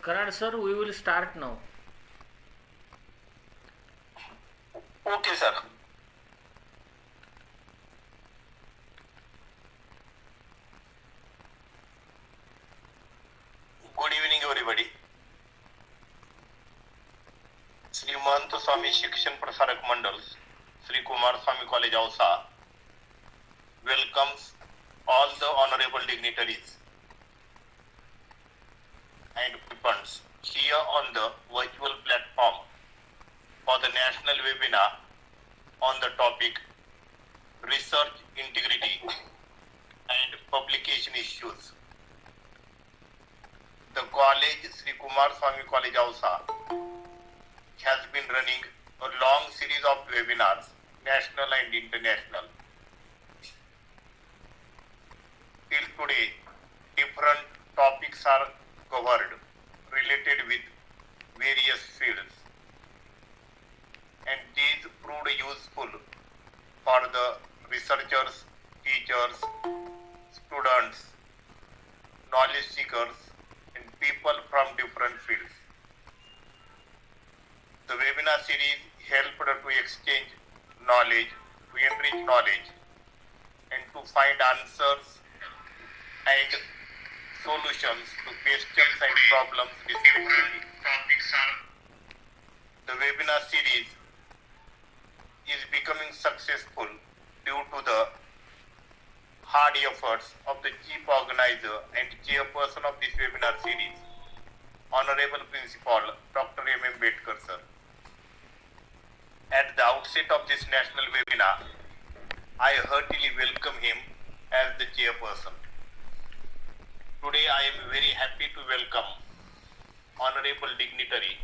Karan sir, we will start now. Okay, sir. Good evening, everybody. Shri Swami Shikshan Prasarak Mandal, Shri Kumarswami College Ausa welcomes all the honorable dignitaries and participants here on the virtual platform for the national webinar on the topic Research Integrity and Publication Issues. The college, Shri Kumarswami College Ausa, has been running a long series of webinars, national and international. Till today, different topics are covered related with various fields, and these proved useful for the researchers, teachers, students, knowledge seekers, and people from different fields. The webinar series helped to exchange knowledge, to enrich knowledge, and to find answers and solutions to questions and problems respectively. The webinar series is becoming successful due to the hard efforts of the chief organizer and chairperson of this webinar series, Honorable Principal Dr. M. Bedkar sir. At the outset of this national webinar, I heartily welcome him as the chairperson. Today I am very happy to welcome Honorable Dignitary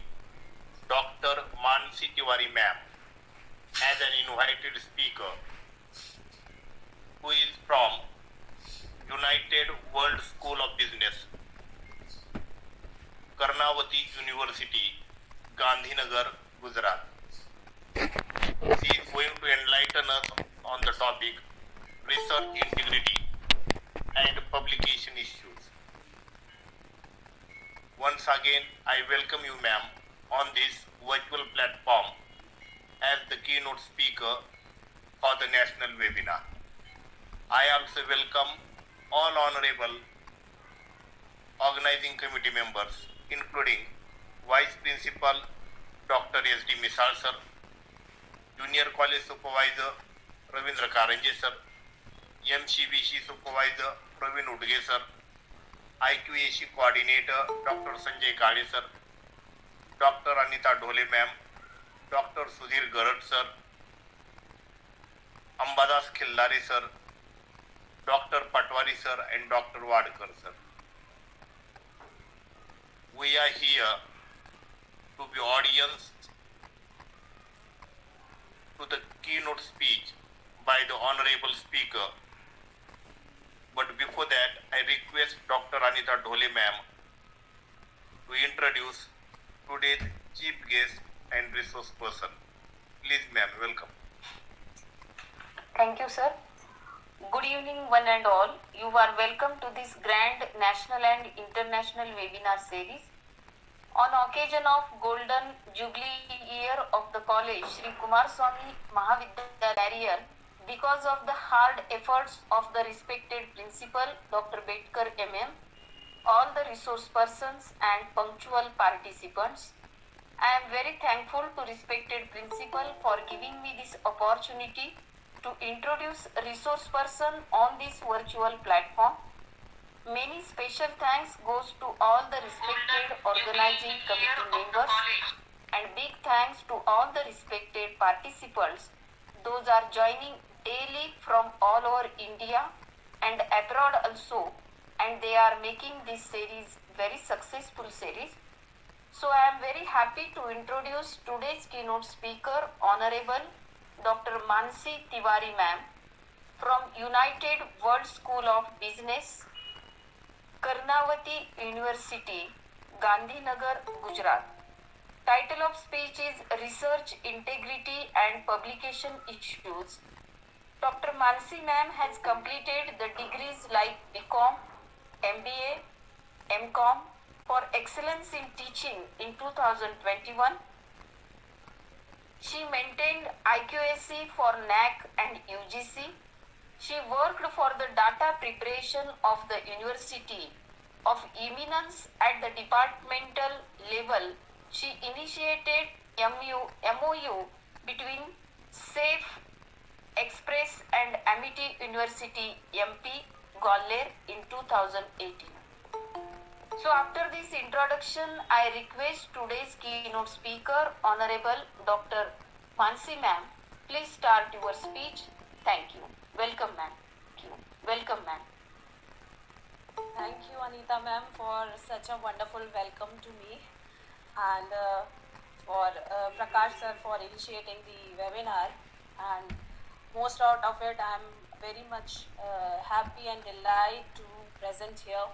Dr. Mansi Tiwari ma'am as an invited speaker, who is from Unitedworld School of Business, Karnavati University, Gandhinagar, Gujarat. She is going to enlighten us on the topic Research Integrity and Publication Issues. Once again, I welcome you ma'am on this virtual platform as the keynote speaker for the national webinar. I also welcome all honorable organizing committee members, including Vice Principal Dr. S.D. Misal sir, Junior College Supervisor Ravindra Karanje sir, MCBC Supervisor Praveen Udge sir, IQAC Coordinator Dr. Sanjay Kale sir, Dr. Anita Dhole ma'am, Dr. Sudhir Garat sir, Ambadas Khillare sir, Dr. Patwari sir, and Dr. Wadkar sir. We are here to be audience to the keynote speech by the honorable speaker. But before that, I request Dr. Anita Dhole ma'am to introduce today's chief guest and resource person. Please ma'am, welcome. Thank you, sir. Good evening, one and all. You are welcome to this grand national and international webinar series on occasion of Golden Jubilee year of the college, Shri Kumarswami Mahavidyalaya, because of the hard efforts of the respected principal, Dr. Bedkar MM, all the resource persons and punctual participants. I am very thankful to respected principal for giving me this opportunity to introduce resource person on this virtual platform. Many special thanks goes to all the respected organizing committee members, and big thanks to all the respected participants. Those are joining daily from all over India and abroad also, and they are making this series very successful series. So I am very happy to introduce today's keynote speaker, Honorable Dr. Mansi Tiwari ma'am from Unitedworld School of Business, Karnavati University, Gandhinagar, Gujarat. Title of speech is Research Integrity and Publication Issues. Dr. Mansi ma'am has completed the degrees like BCom, MBA, MCom, for excellence in teaching in 2021. She maintained IQAC for NAC and UGC. She worked for the data preparation of the University of Eminence at the departmental level. She initiated MOU between SAFE Express and Amity University MP Gwalior in 2018. So after this introduction, I request today's keynote speaker, Honorable Dr. Mansi ma'am. Please start your speech. Thank you. Welcome ma'am. Welcome ma'am. Thank you Anita ma'am for such a wonderful welcome to me, and for Prakash sir for initiating the webinar, and most out of it I am very much happy and delighted to present here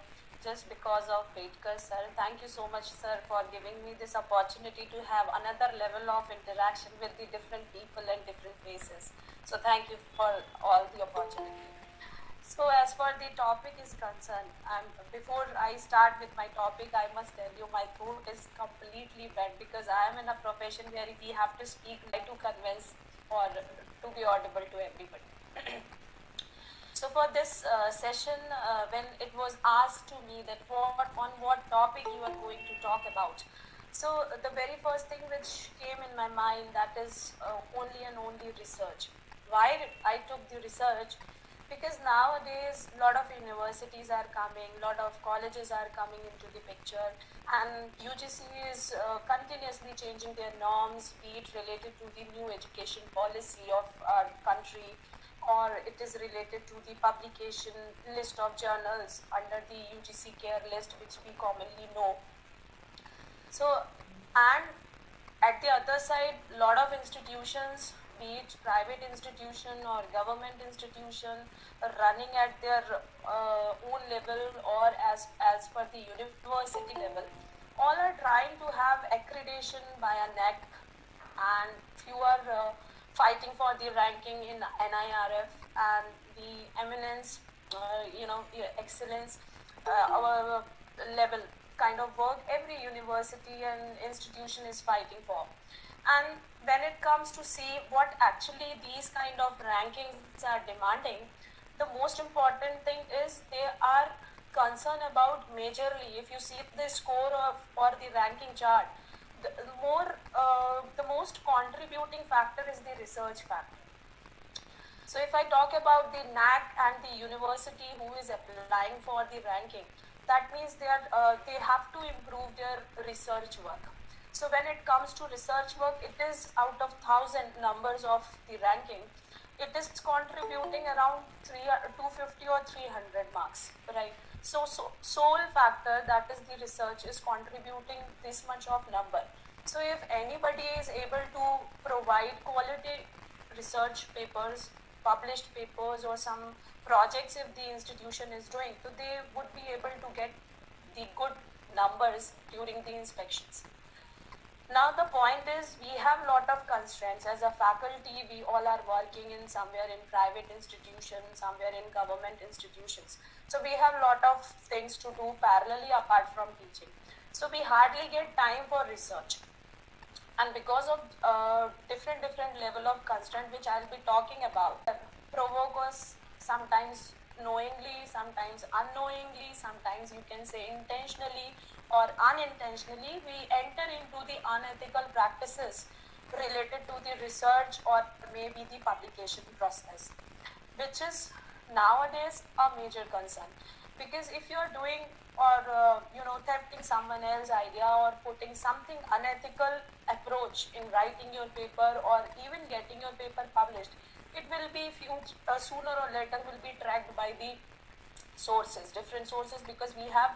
just because of Bedkar sir. Thank you so much sir for giving me this opportunity to have another level of interaction with the different people and different faces. So thank you for all the opportunity. So as far the topic is concerned, before I start with my topic, I must tell you my throat is completely bad because I am in a profession where we have to speak like to convince or to be audible to everybody. So for this session, when it was asked to me that on what topic you are going to talk about, so the very first thing which came in my mind, that is only and only research. Why I took the research? Because nowadays a lot of universities are coming, a lot of colleges are coming into the picture, and UGC is continuously changing their norms, be it related to the new education policy of our country, or it is related to the publication list of journals under the UGC care list, which we commonly know. So, and at the other side, a lot of institutions, be it private institution or government institution, running at their own level or as per the university level, all are trying to have accreditation by a NAC, and few are fighting for the ranking in NIRF and the eminence, excellence, our level kind of work every university and institution is fighting for. And when it comes to see what actually these kind of rankings are demanding, the most important thing is they are concerned about majorly, if you see the score of or the ranking chart, the most contributing factor is the research factor. So if I talk about the NAC and the university who is applying for the ranking, that means they have to improve their research work. So when it comes to research work, it is out of 1,000 numbers of the ranking, it is contributing around 250 or 300 marks, right? So sole factor, that is the research, is contributing this much of number. So if anybody is able to provide quality research papers, published papers, or some projects if the institution is doing, so they would be able to get the good numbers during the inspections. Now the point is, we have a lot of constraints. As a faculty, we all are working in somewhere in private institutions, somewhere in government institutions. So we have a lot of things to do parallelly apart from teaching. So we hardly get time for research. And because of different level of constraint which I'll be talking about, provoke us sometimes knowingly, sometimes unknowingly, sometimes you can say intentionally or unintentionally, we enter into the unethical practices related to the research or maybe the publication process, which is nowadays a major concern. Because if you are doing or thefting someone else's idea or putting something unethical approach in writing your paper or even getting your paper published, it will be sooner or later will be tracked by the sources, different sources, because we have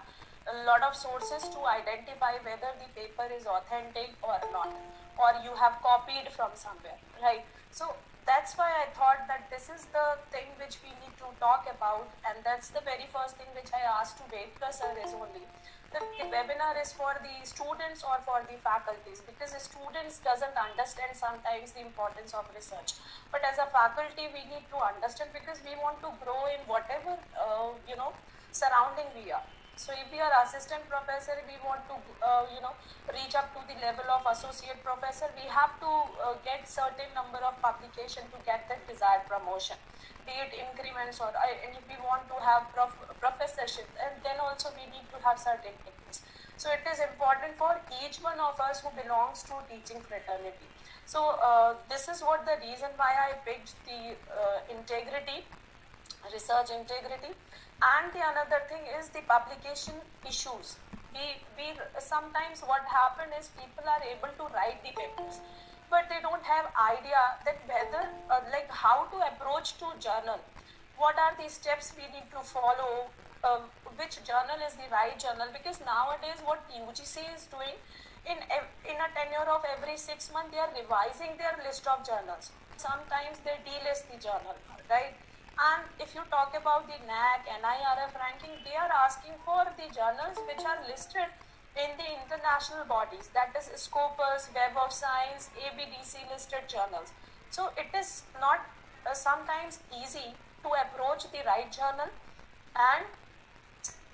a lot of sources to identify whether the paper is authentic or not, or you have copied from somewhere, right? So that's why I thought that this is the thing which we need to talk about, and that's the very first thing which I asked to Vedka sir is only that the webinar is for the students or for the faculties, because the students doesn't understand sometimes the importance of research, but as a faculty we need to understand, because we want to grow in whatever surrounding we are. So if we are assistant professor, we want to reach up to the level of associate professor, we have to get certain number of publication to get that desired promotion, be it increments or and if we want to have professorship, and then also we need to have certain things. So it is important for each one of us who belongs to teaching fraternity. So this is what the reason why I picked the integrity, research integrity. And the another thing is the publication issues. We sometimes what happen is people are able to write the papers, but they don't have idea that whether like how to approach to journal, what are the steps we need to follow, which journal is the right journal, because nowadays what UGC is doing, in a tenure of every 6 months they are revising their list of journals. Sometimes they delist the journal, right? And if you talk about the NAC, NIRF ranking, they are asking for the journals which are listed in the international bodies, that is Scopus, Web of Science, ABDC listed journals. So it is not sometimes easy to approach the right journal, and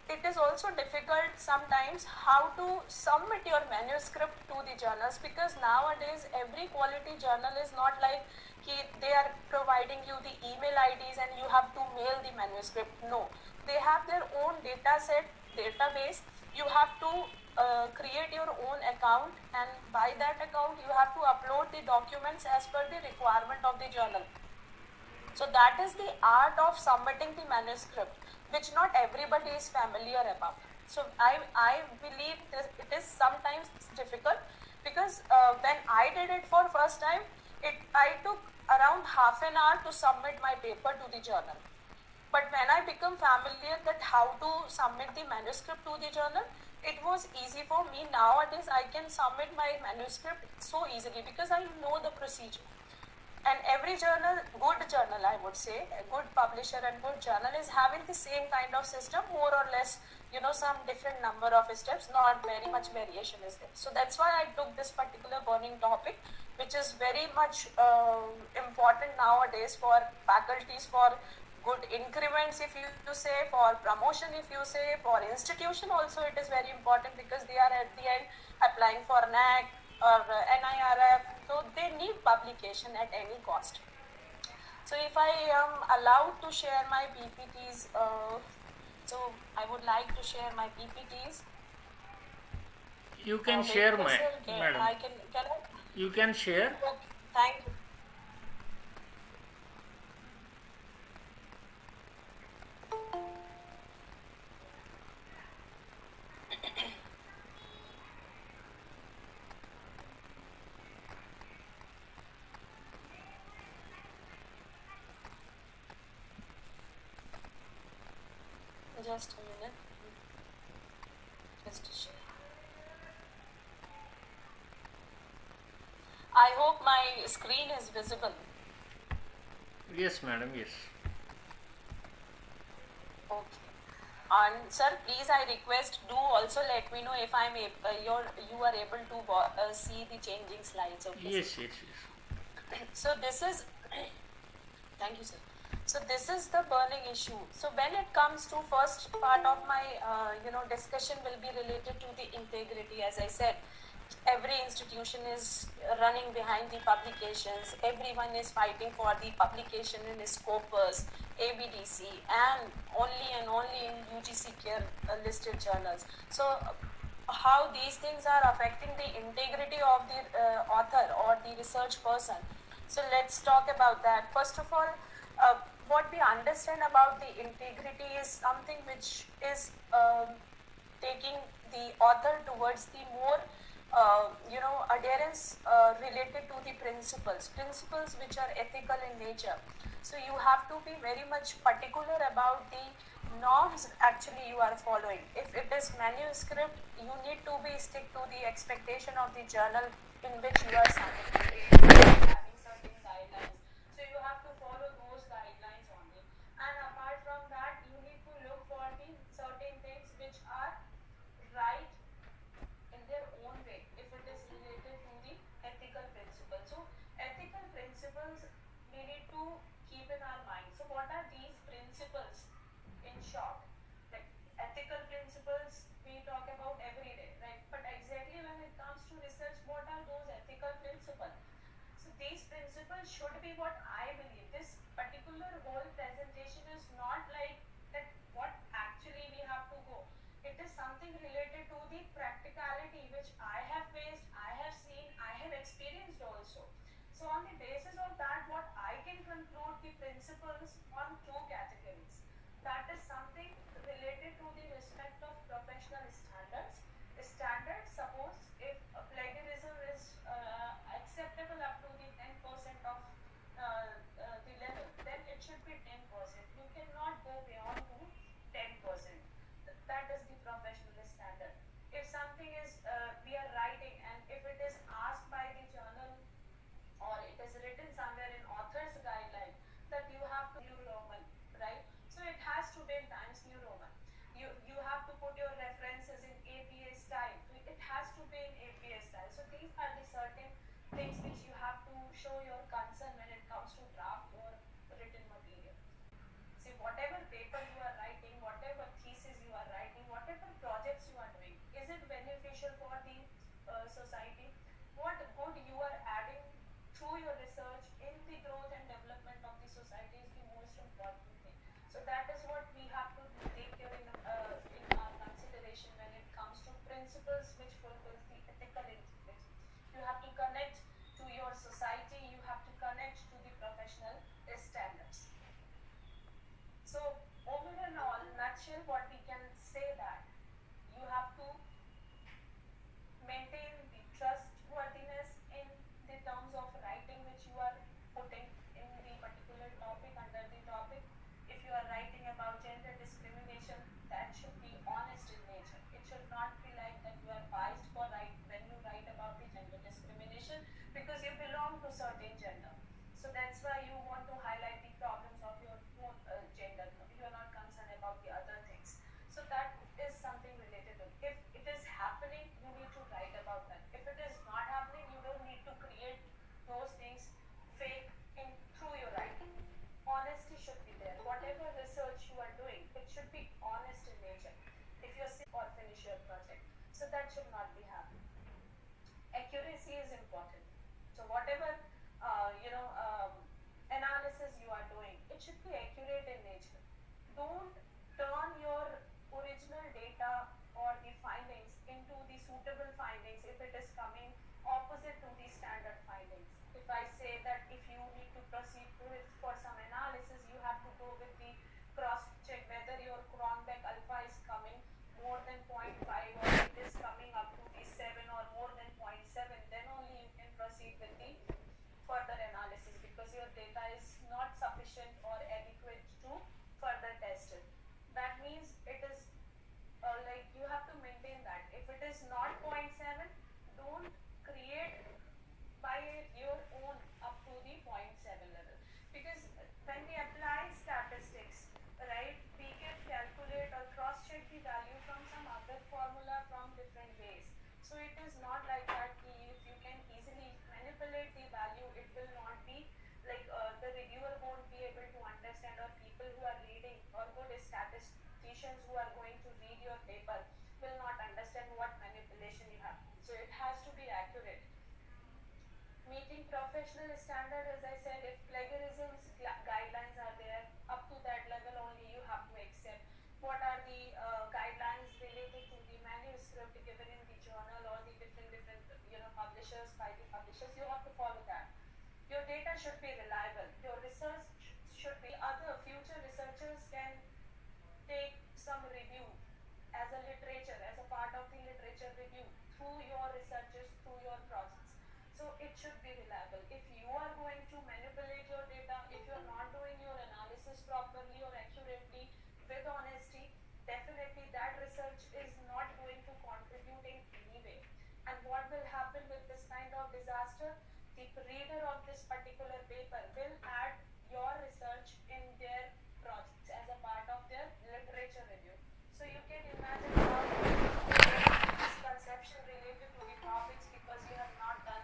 it is also difficult sometimes how to submit your manuscript to the journals, because nowadays every quality journal is not like they are providing you the email IDs and you have to mail the manuscript. No, they have their own data set, database. You have to create your own account, and by that account you have to upload the documents as per the requirement of the journal. So that is the art of submitting the manuscript, which not everybody is familiar about. So I believe it is sometimes difficult, because when I did it for first time, I took around half an hour to submit my paper to the journal. But when I become familiar that how to submit the manuscript to the journal, it was easy for me. Nowadays I can submit my manuscript so easily because I know the procedure. And every journal, good journal I would say, a good publisher and good journal is having the same kind of system, more or less, some different number of steps, not very much variation is there. So that's why I took this particular burning topic, which is very much important nowadays for faculties, for good increments if you say, for promotion if you say, for institution also it is very important, because they are at the end applying for NAC or NIRF, so they need publication at any cost. So if I am allowed to share my PPTs, so I would like to share my PPTs. You can share, madam. Can I? You can share. Okay, thank you. Just a minute. Just to share. I hope my screen is visible. Yes, madam. Yes. Okay. And sir, please, I request, do also let me know if I'm you are able to see the changing slides. Okay. Yes, yes, yes. So this is thank you, sir. So this is the burning issue. So when it comes to first part of my discussion will be related to the integrity. As I said, every institution is running behind the publications. Everyone is fighting for the publication in Scopus, ABDC, and only in UGC care listed journals. So how these things are affecting the integrity of the author or the research person. So let's talk about that. First of all, what we understand about the integrity is something which is taking the author towards the more adherence related to the principles which are ethical in nature. So you have to be very much particular about the norms actually you are following. If it is manuscript, you need to be stick to the expectation of the journal in which you are submitting, having certain guidelines. So you have to follow those guidelines only. And apart from that, you need to look for the certain things which are right in their own way, if it is related to the ethical principles. So ethical principles we need to keep in our mind. So what are these principles in short? Like ethical principles these principles should be what I believe. This particular whole presentation is not like that what actually we have to go. It is something related to the practicality which I have faced, I have seen, I have experienced also. So on the basis of that, what I can conclude the principles on two categories. That is something related to the respect of professional standards. Standards, suppose if plagiarism is acceptable up to the 10% of the level, then it should be 10%. You cannot go beyond to 10%. That is the professional standard. If something is we are writing and if it is asked by the journal or it is written somewhere in author's guideline that you have to New Roman, right? So it has to be in Times New Roman. You have to put your references in APA style. It has to be in APA style. So these are the certain things which you have to show your concern when it comes to draft or written material. See, whatever paper you are writing, whatever thesis you are writing, whatever projects you are doing, is it beneficial for the society? What good you are adding through your research in the growth and development of the society is the most important thing. So that is what we have to take care in our consideration when it comes to principles which fulfills the ethical integrity. You have to connect to your society, you have to connect to the professional standards. So overall, nutshell, what we can say that you have to maintain the trustworthiness in the terms of writing which you are putting in the particular topic under the topic. If you are writing about gender discrimination, that should be honest in nature. It should not be like that you are biased for when you write about the gender discrimination because you belong to certain gender. So that's why you want to highlight the problems of your own gender. You are not concerned about the other things. So that is something related to. If it is happening, you need to write about that. If it is not happening, you don't need to create those things fake through your writing. Honesty should be there. Whatever research you are doing, it should be honest in nature. If you're sick or finish your project, so that should not be happening. Accuracy is important. So whatever analysis you are doing, it should be accurate in nature. Don't turn your original data or the findings into the suitable findings if it is coming opposite to the standard findings. If I say that if you need to proceed for some analysis, you have to go with the cross check whether your Cronbach alpha is coming more than 0.5 or it is coming up to the 7 or more than 0.7, then only you can proceed with the further analysis because your data is not sufficient or adequate to further test it. That means it is like you have to maintain that. If it is not 0.7, don't create by your own up to the 0.7 level. Because when we apply statistics, right, we can calculate or cross-check the value from some other formula from different ways. So it is not like that if you can easily manipulate the value, it will not be like the reviewer won't be able to understand, or people who are reading or good statisticians who are going to read your paper will not understand what manipulation you have. So it has to be accurate. Meeting professional standard, as I said, if plagiarism's guidelines are there, up to that level only you have to accept. What are the guidelines related to the manuscript given in the journal or the different publishers, by the publishers, you have to follow that. Your data should be reliable. Your research should be other future researchers can take some review as a literature, as a part of the literature review through your researches, through your projects. So it should be reliable. If you are going to manipulate your data, if you are not doing your analysis properly or accurately with honesty, definitely that research is not going to contribute in any way. And what will happen with this kind of disaster? The reader of this particular paper will add your research in their projects as a part of their literature review. So you can imagine how misconception related to the topics because you have not done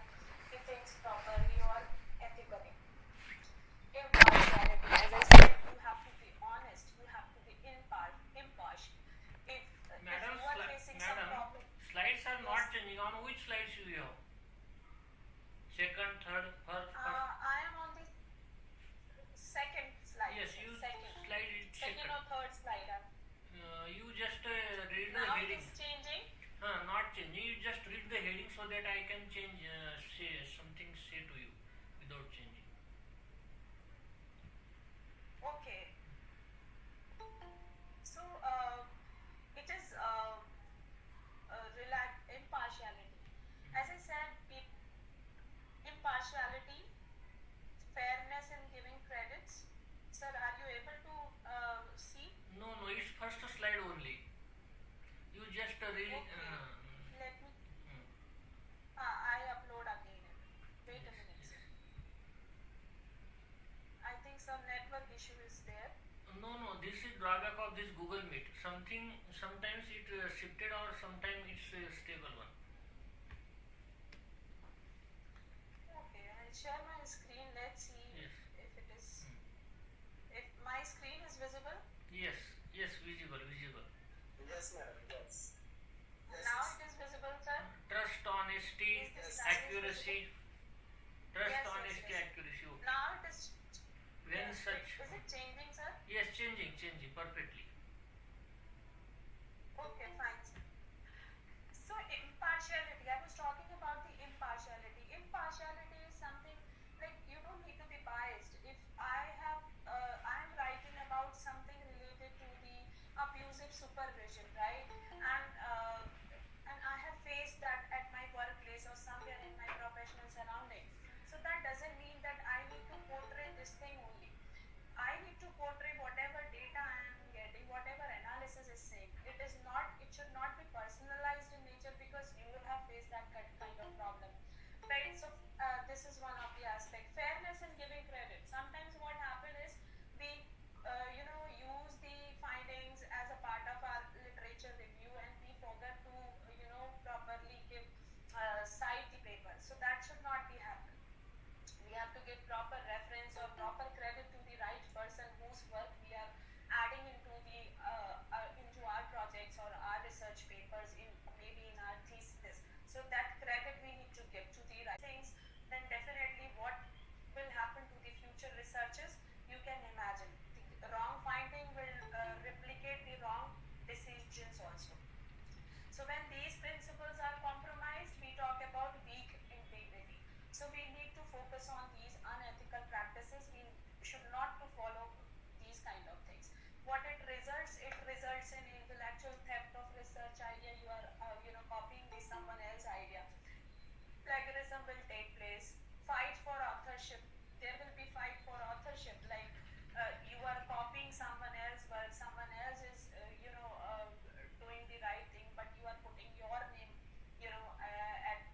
the things properly or ethically. Impartiality, as I said, you have to be honest, you have to be impartial. If Madam, you are facing some problem, slides are not changing. On which slides you have? Second, third, first? Okay. Let me. I upload again. Wait a minute, sir. I think some network issue is there. No, this is drawback of this Google Meet. Sometimes it shifted or sometimes it's a stable one. Okay, I'll share my screen. Let's see Yes. if it is. If my screen is visible. Yes, visible. Yes, madam, yes. Now it is visible, sir. Trust, honesty, Is this accuracy. Trust, Yes, honesty, yes. accuracy. Okay. Now it is. When Yes, such. Is it changing, sir? Yes, changing perfectly. Okay, fine. So impartiality. I was talking about the impartiality. Impartiality is something like you don't need to be biased. If I am writing about something related to the abusive supervision, right? And I have faced that at my workplace or somewhere in my professional surrounding. So that doesn't mean that I need to portray this thing only. I need to portray whatever data I am getting, whatever analysis is saying. It should not be personalized in nature because you will have faced that kind of problem. Right? So this is one of the aspects. Fairness and giving credit. Sometimes what happens is we, use the findings as a part of our literature review and we forget to, properly give, cite the paper. So that should not be happening. We have to give proper reference or proper credit to the right person whose work we are adding into our projects or our research papers maybe in our thesis. So that credit we need to give to the right things. Then definitely what will happen to the future researches, you can imagine the wrong finding will replicate the wrong decisions also. So when these principles are compromised, we talk about weak integrity. So we need to focus on these unethical practices. We should not to follow these kind of things. What it results in intellectual theft of research idea. You are copying someone else's idea. Plagiarism will take place. Fight for authorship. There will be fight for authorship. Like you are copying someone else's work. Someone else is doing the right thing, but you are putting your name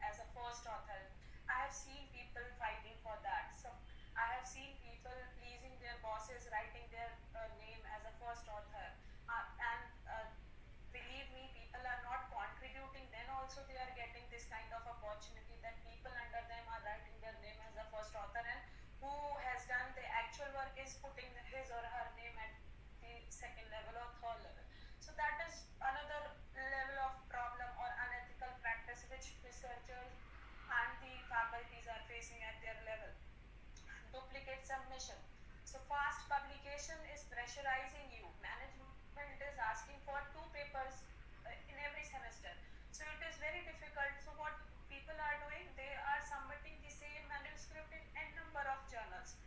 as a first author. I have seen people fighting for that. So I have seen people pleasing their bosses, writing their name as a first author. And believe me, people are not contributing. Then also they are getting this kind of opportunity that people under them are writing their name as a first author, and who has done the actual work is putting his or her name at the second level or third level. So that is another level of problem or unethical practice which researchers and the faculties are facing at their level. Duplicate submission. So fast publication is pressurizing you. Management is asking for 2 papers in every semester. So it is very difficult. So what people are doing, they are submitting the same manuscript in n number of journals.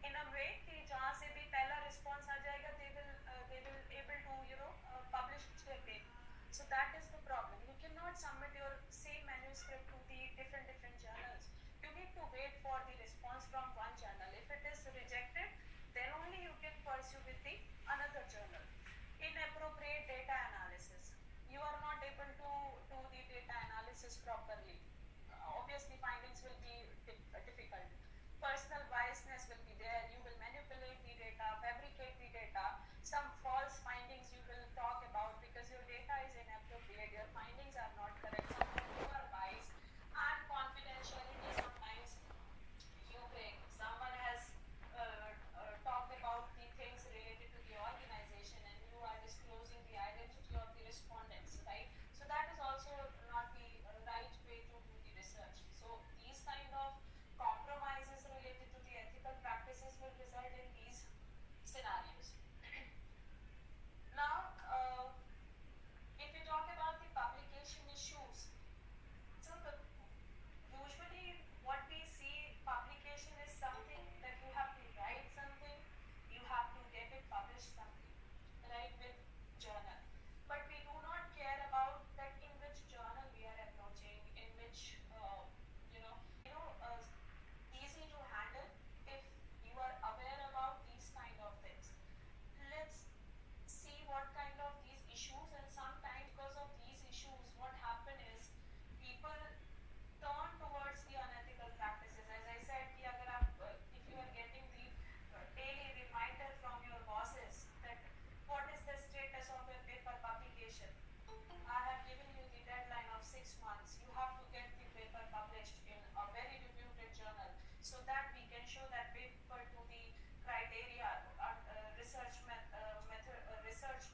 In a way कि जहाँ से भी पहला response आ जाएगा, they will able to publish their paper. So that is the problem. You cannot submit your same manuscript to the different journals. You need to wait for the response from one journal. If it is rejected, then only you can pursue with the another journal. Inappropriate data analysis. You are not able to do the data analysis properly. Obviously, findings will be difficult. Personal biasness will be there. You will manipulate the data, fabricate the data. Some false findings you will talk about because your data is inappropriate. Your findings are not correct. Sometimes you are biased. And confidentiality, sometimes you break. Someone has talked about the things related to the organization and you are disclosing the identity of the respondents, right? So that is also not the right way to do the research. So these kind of compromises related to the ethical practices will result in these scenarios. Now, if we talk about the publication issues, so usually what we see, publication is something that you have to write something, you have to get it published something, right, with journal. But we do not care about that in which journal we are approaching, in which easy to handle if you are aware about these kind of things. Let's see what kind of these issues, and sometimes because of these 6 months, you have to get the paper published in a very reputed journal so that we can show that paper to the criteria, research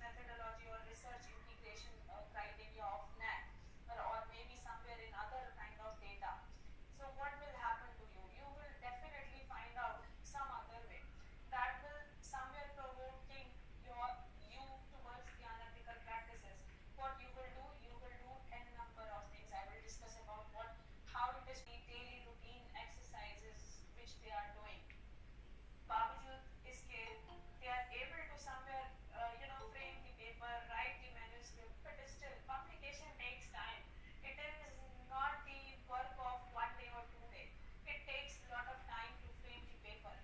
methodology or research integration criteria of NAC, or maybe somewhere in other kind of data. So what will happen to you? You will definitely find out some other way that will somewhere provoking you towards the unethical practices. What you will do n number of things. I will discuss about how it is the daily routine exercises which they are doing. बावजूद इसके they are able to somewhere frame the paper, write the manuscript, but still publication takes time. It is not the work of 1 day or 2 days. It takes a lot of time to frame the paper.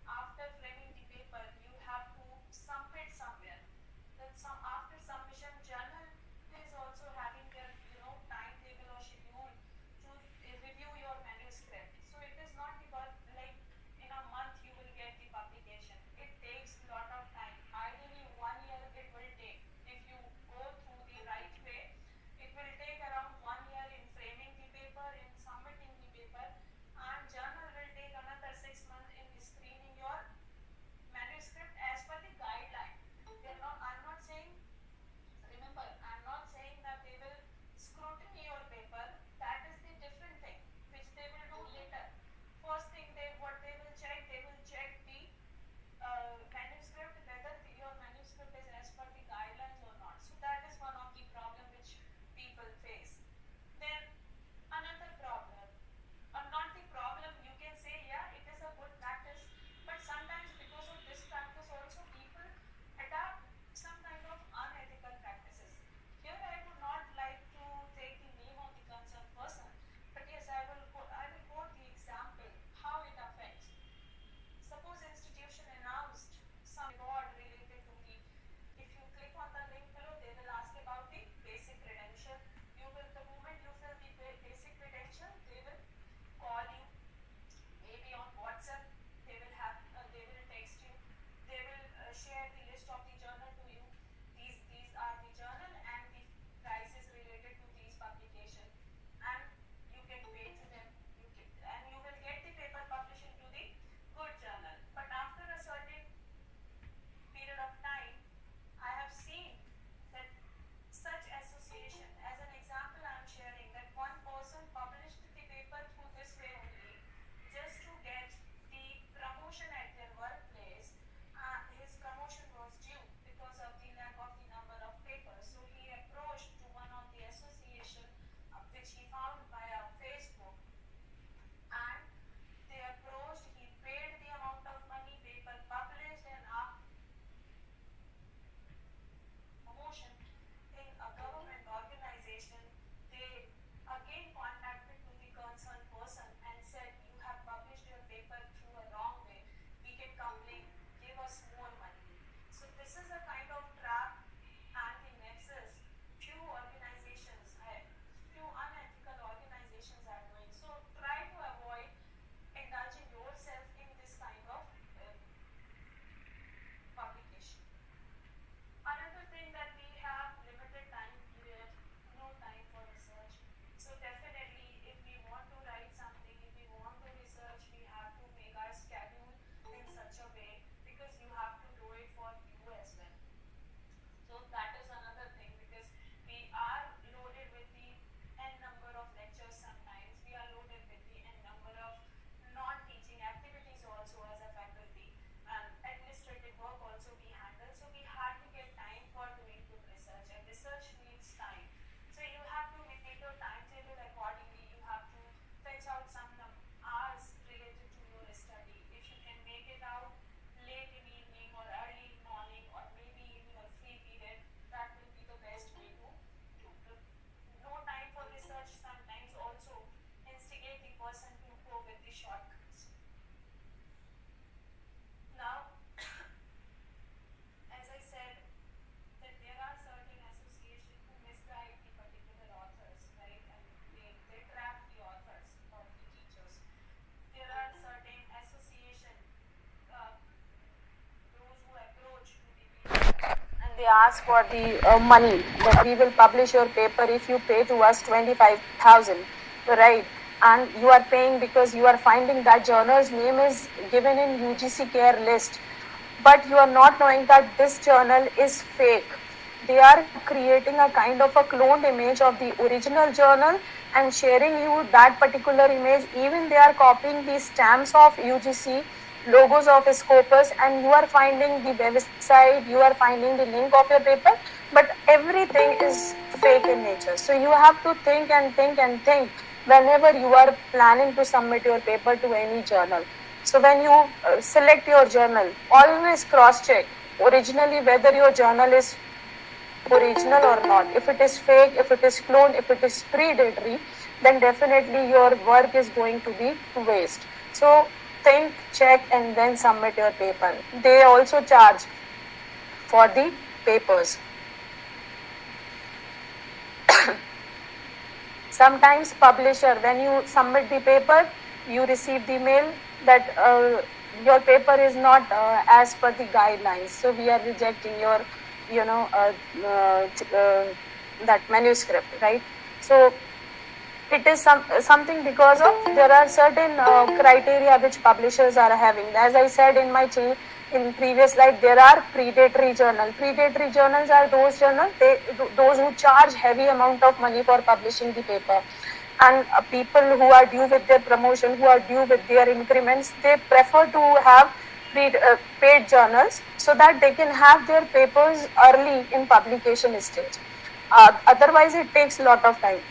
After framing the paper, you have to submit somewhere. Then after submission, journal is also having their timetable or schedule to review your manuscript. So it is not the work like in a month you will get the publication. It takes a lot of time. Ideally 1 year it will take. If you go through the right way, it will take around 1 year in framing the paper, in submitting the paper, and journal will take another 6 months in screening your manuscript as per the guideline. I'm not saying, remember, I'm not saying that they will scrutiny your paper. That is the different thing which they will do later. First thing what they will check the manuscript, whether your manuscript is as per the guidelines or not. So that is one of the problem which people face. Then another problem, or not the problem, you can say yeah it is a good practice, but sometimes because of this practice also people adapt some kind of unethical practices. Here I would not like to take the name of the concerned person, but yes, I will quote the example how it affects. Suppose institution announced some reward related to the, if you click on the link below, they will ask about the basic credential. The moment you fill the basic credential, they will call you, maybe on WhatsApp, they will text you, they will share the list of the journal to you. These are the journal and the prices related to these publication, and you can pay to them, and you will get the paper published into the good journal. But after a certain period of time, I have seen that such association, as an example I am sharing, that one person published the paper through this way only just to get the promotion at their workplace. His promotion was due because of the lack of the number of papers. So he approached to one of the association which he found via Facebook, and they approached, he paid the amount of money, paper published, and after promotion in a government organization, they again contacted to the concerned person and said, you have published your paper through a wrong way, we can complain, give us more money. So this is a kind of trap and the nexus few organizations, few unethical organizations are doing. So try to avoid indulging yourself in this kind of publication. Another thing that we have limited time period, no time for research. So definitely if we want to write something, if we want to research, we have to make our schedule in such a way, because you have to do it for you as well. So that is another thing, because we are loaded with the n number of lectures sometimes, we are loaded with the n number of non-teaching activities also as a faculty, and administrative work also we handle. So we hardly get time for doing good research, and research needs time. So you have to make your timetable accordingly. You have to fetch out some hours related to your study. If you can make it out late in evening or early in morning, or maybe in your free period, ask for the money that we will publish your paper if you pay to us 25,000, right? And you are paying because you are finding that journal's name is given in UGC care list, but you are not knowing that this journal is fake. They are creating a kind of a cloned image of the original journal and sharing you that particular image. Even they are copying the stamps of UGC, logos of Scopus, and you are finding the website, you are finding the link of your paper, but everything is fake in nature. So you have to think and think and think whenever you are planning to submit your paper to any journal. So when you select your journal, always cross check originally whether your journal is original or not. If it is fake, if it is cloned, if it is predatory, then definitely your work is going to be waste. So think, check, and then submit your paper. They also charge for the papers. Sometimes publisher, when you submit the paper, you receive the mail that your paper is not as per the guidelines, so we are rejecting your that manuscript, right? So it is something because of there are certain criteria which publishers are having. As I said in previous slide, there are predatory journals. Predatory journals are those journals, those who charge heavy amount of money for publishing the paper. And people who are due with their promotion, who are due with their increments, they prefer to have paid journals so that they can have their papers early in publication stage. Otherwise, it takes a lot of time.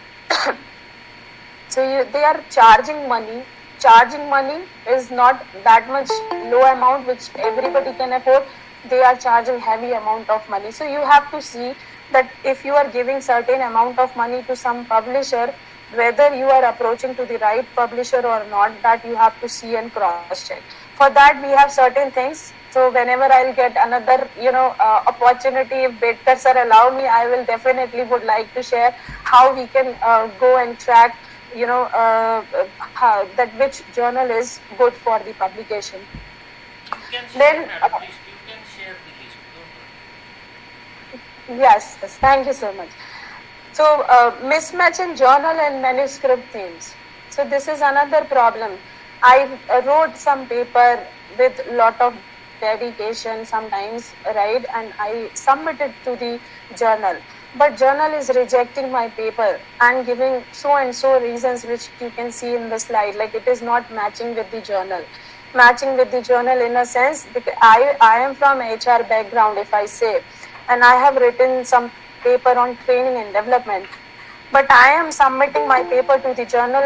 So they are charging money. Charging money is not that much low amount which everybody can afford. They are charging heavy amount of money. So you have to see that if you are giving certain amount of money to some publisher, whether you are approaching to the right publisher or not, that you have to see and cross check. For that, we have certain things. So whenever I'll get another, opportunity, if Bedkar sir allow me, I will definitely would like to share how we can go and track, that which journal is good for the publication. You can share, Then, madam, list. You can share the list. Don't worry. Yes, thank you so much. So mismatch in journal and manuscript themes. So this is another problem. I wrote some paper with lot of dedication sometimes, right, and I submitted to the journal, but journal is rejecting my paper and giving so and so reasons which you can see in the slide, like it is not matching with the journal. Matching with the journal in a sense, because I am from HR background, if I say, and I have written some paper on training and development, but I am submitting my paper to the journal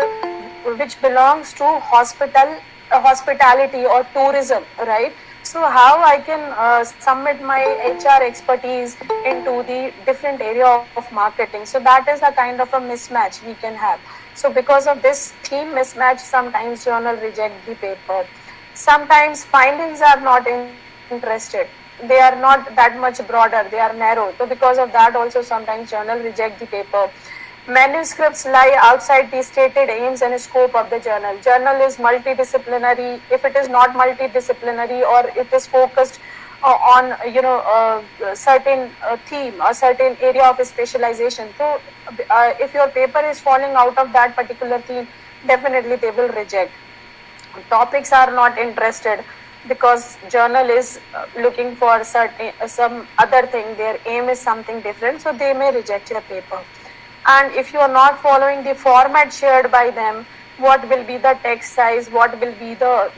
which belongs to hospitality or tourism, right? So how I can submit my HR expertise into the different area of marketing? So that is a kind of a mismatch we can have. So because of this theme mismatch, sometimes journal reject the paper. Sometimes findings are not interested. They are not that much broader, they are narrow. So because of that also sometimes journal reject the paper. Manuscripts lie outside the stated aims and scope of the journal. Journal is multidisciplinary. If it is not multidisciplinary or it is focused on certain theme or certain area of specialization, so if your paper is falling out of that particular theme, definitely they will reject. Topics are not interested because journal is looking for some other thing. Their aim is something different, so they may reject your paper. And if you are not following the format shared by them, what will be the text size, what will be the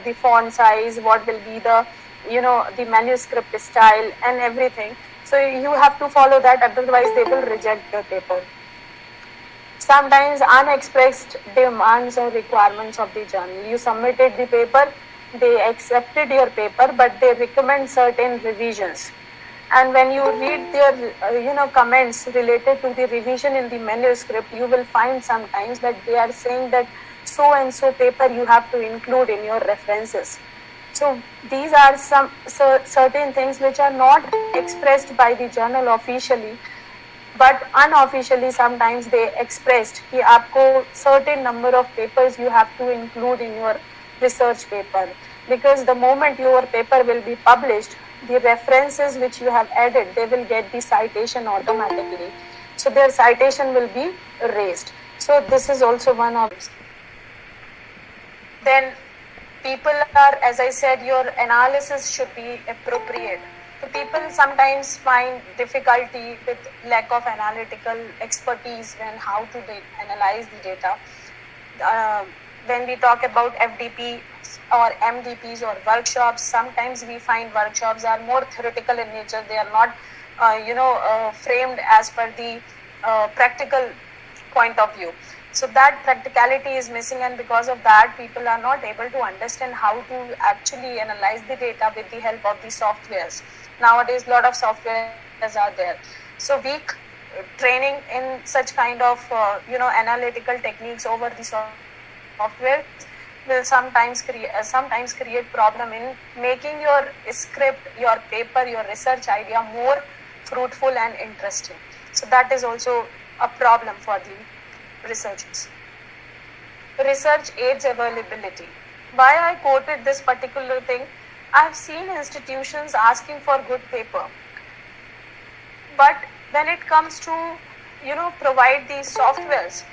the font size, what will be the the manuscript style and everything. So you have to follow that, otherwise they will reject your paper. Sometimes unexpressed demands or requirements of the journal. You submitted the paper, they accepted your paper, but they recommend certain revisions. And when you read their comments related to the revision in the manuscript, you will find sometimes that they are saying that so and so paper you have to include in your references. So these are some certain things which are not expressed by the journal officially, but unofficially sometimes they expressed कि आपको certain number of papers you have to include in your research paper, because the moment your paper will be published, the references which you have added, they will get the citation automatically. So their citation will be raised. So this is also one of. Then people are, as I said, your analysis should be appropriate. So people sometimes find difficulty with lack of analytical expertise when how to analyze the data. When we talk about FDP or MDPs or workshops, sometimes we find workshops are more theoretical in nature. They are not, framed as per the practical point of view. So that practicality is missing, and because of that, people are not able to understand how to actually analyze the data with the help of the softwares. Nowadays, a lot of softwares are there. So weak training in such kind of analytical techniques over the software will sometimes create problem in making your script, your paper, your research idea more fruitful and interesting. So that is also a problem for the researchers. Research aids availability. Why I quoted this particular thing? I have seen institutions asking for good paper, but when it comes to provide these softwares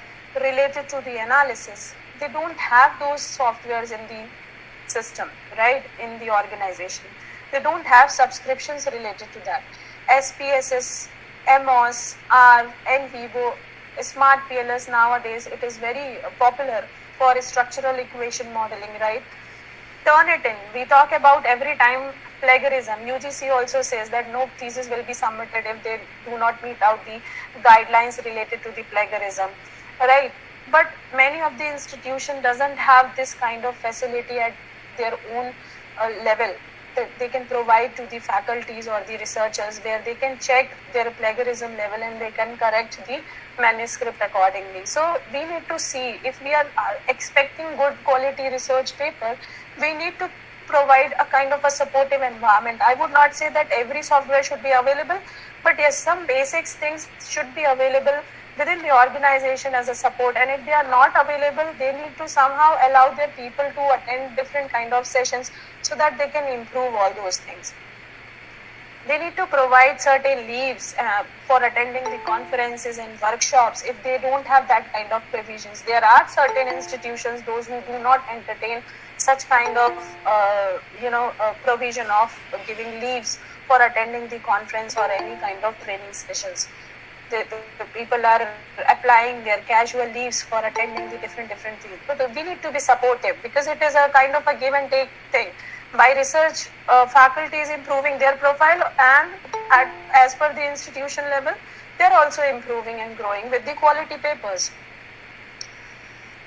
related to the analysis, they don't have those softwares in the system, right, in the organization. They don't have subscriptions related to that. SPSS, MOS, R, NVivo, Smart PLS, nowadays it is very popular for structural equation modeling, right? Turnitin, we talk about every time plagiarism. UGC also says that no thesis will be submitted if they do not meet out the guidelines related to the plagiarism, right? But many of the institution doesn't have this kind of facility at their own level. They can provide to the faculties or the researchers where they can check their plagiarism level and they can correct the manuscript accordingly. So we need to see, if we are expecting good quality research paper, we need to provide a kind of a supportive environment. I would not say that every software should be available, but yes, some basics things should be available within the organization as a support, and if they are not available, they need to somehow allow their people to attend different kind of sessions so that they can improve all those things. They need to provide certain leaves for attending the conferences and workshops if they don't have that kind of provisions. There are certain institutions, those who do not entertain such kind of provision of giving leaves for attending the conference or any kind of training sessions. The people are applying their casual leaves for attending the different things. But we need to be supportive because it is a kind of a give and take thing. By research, faculty is improving their profile, and as per the institution level, they are also improving and growing with the quality papers.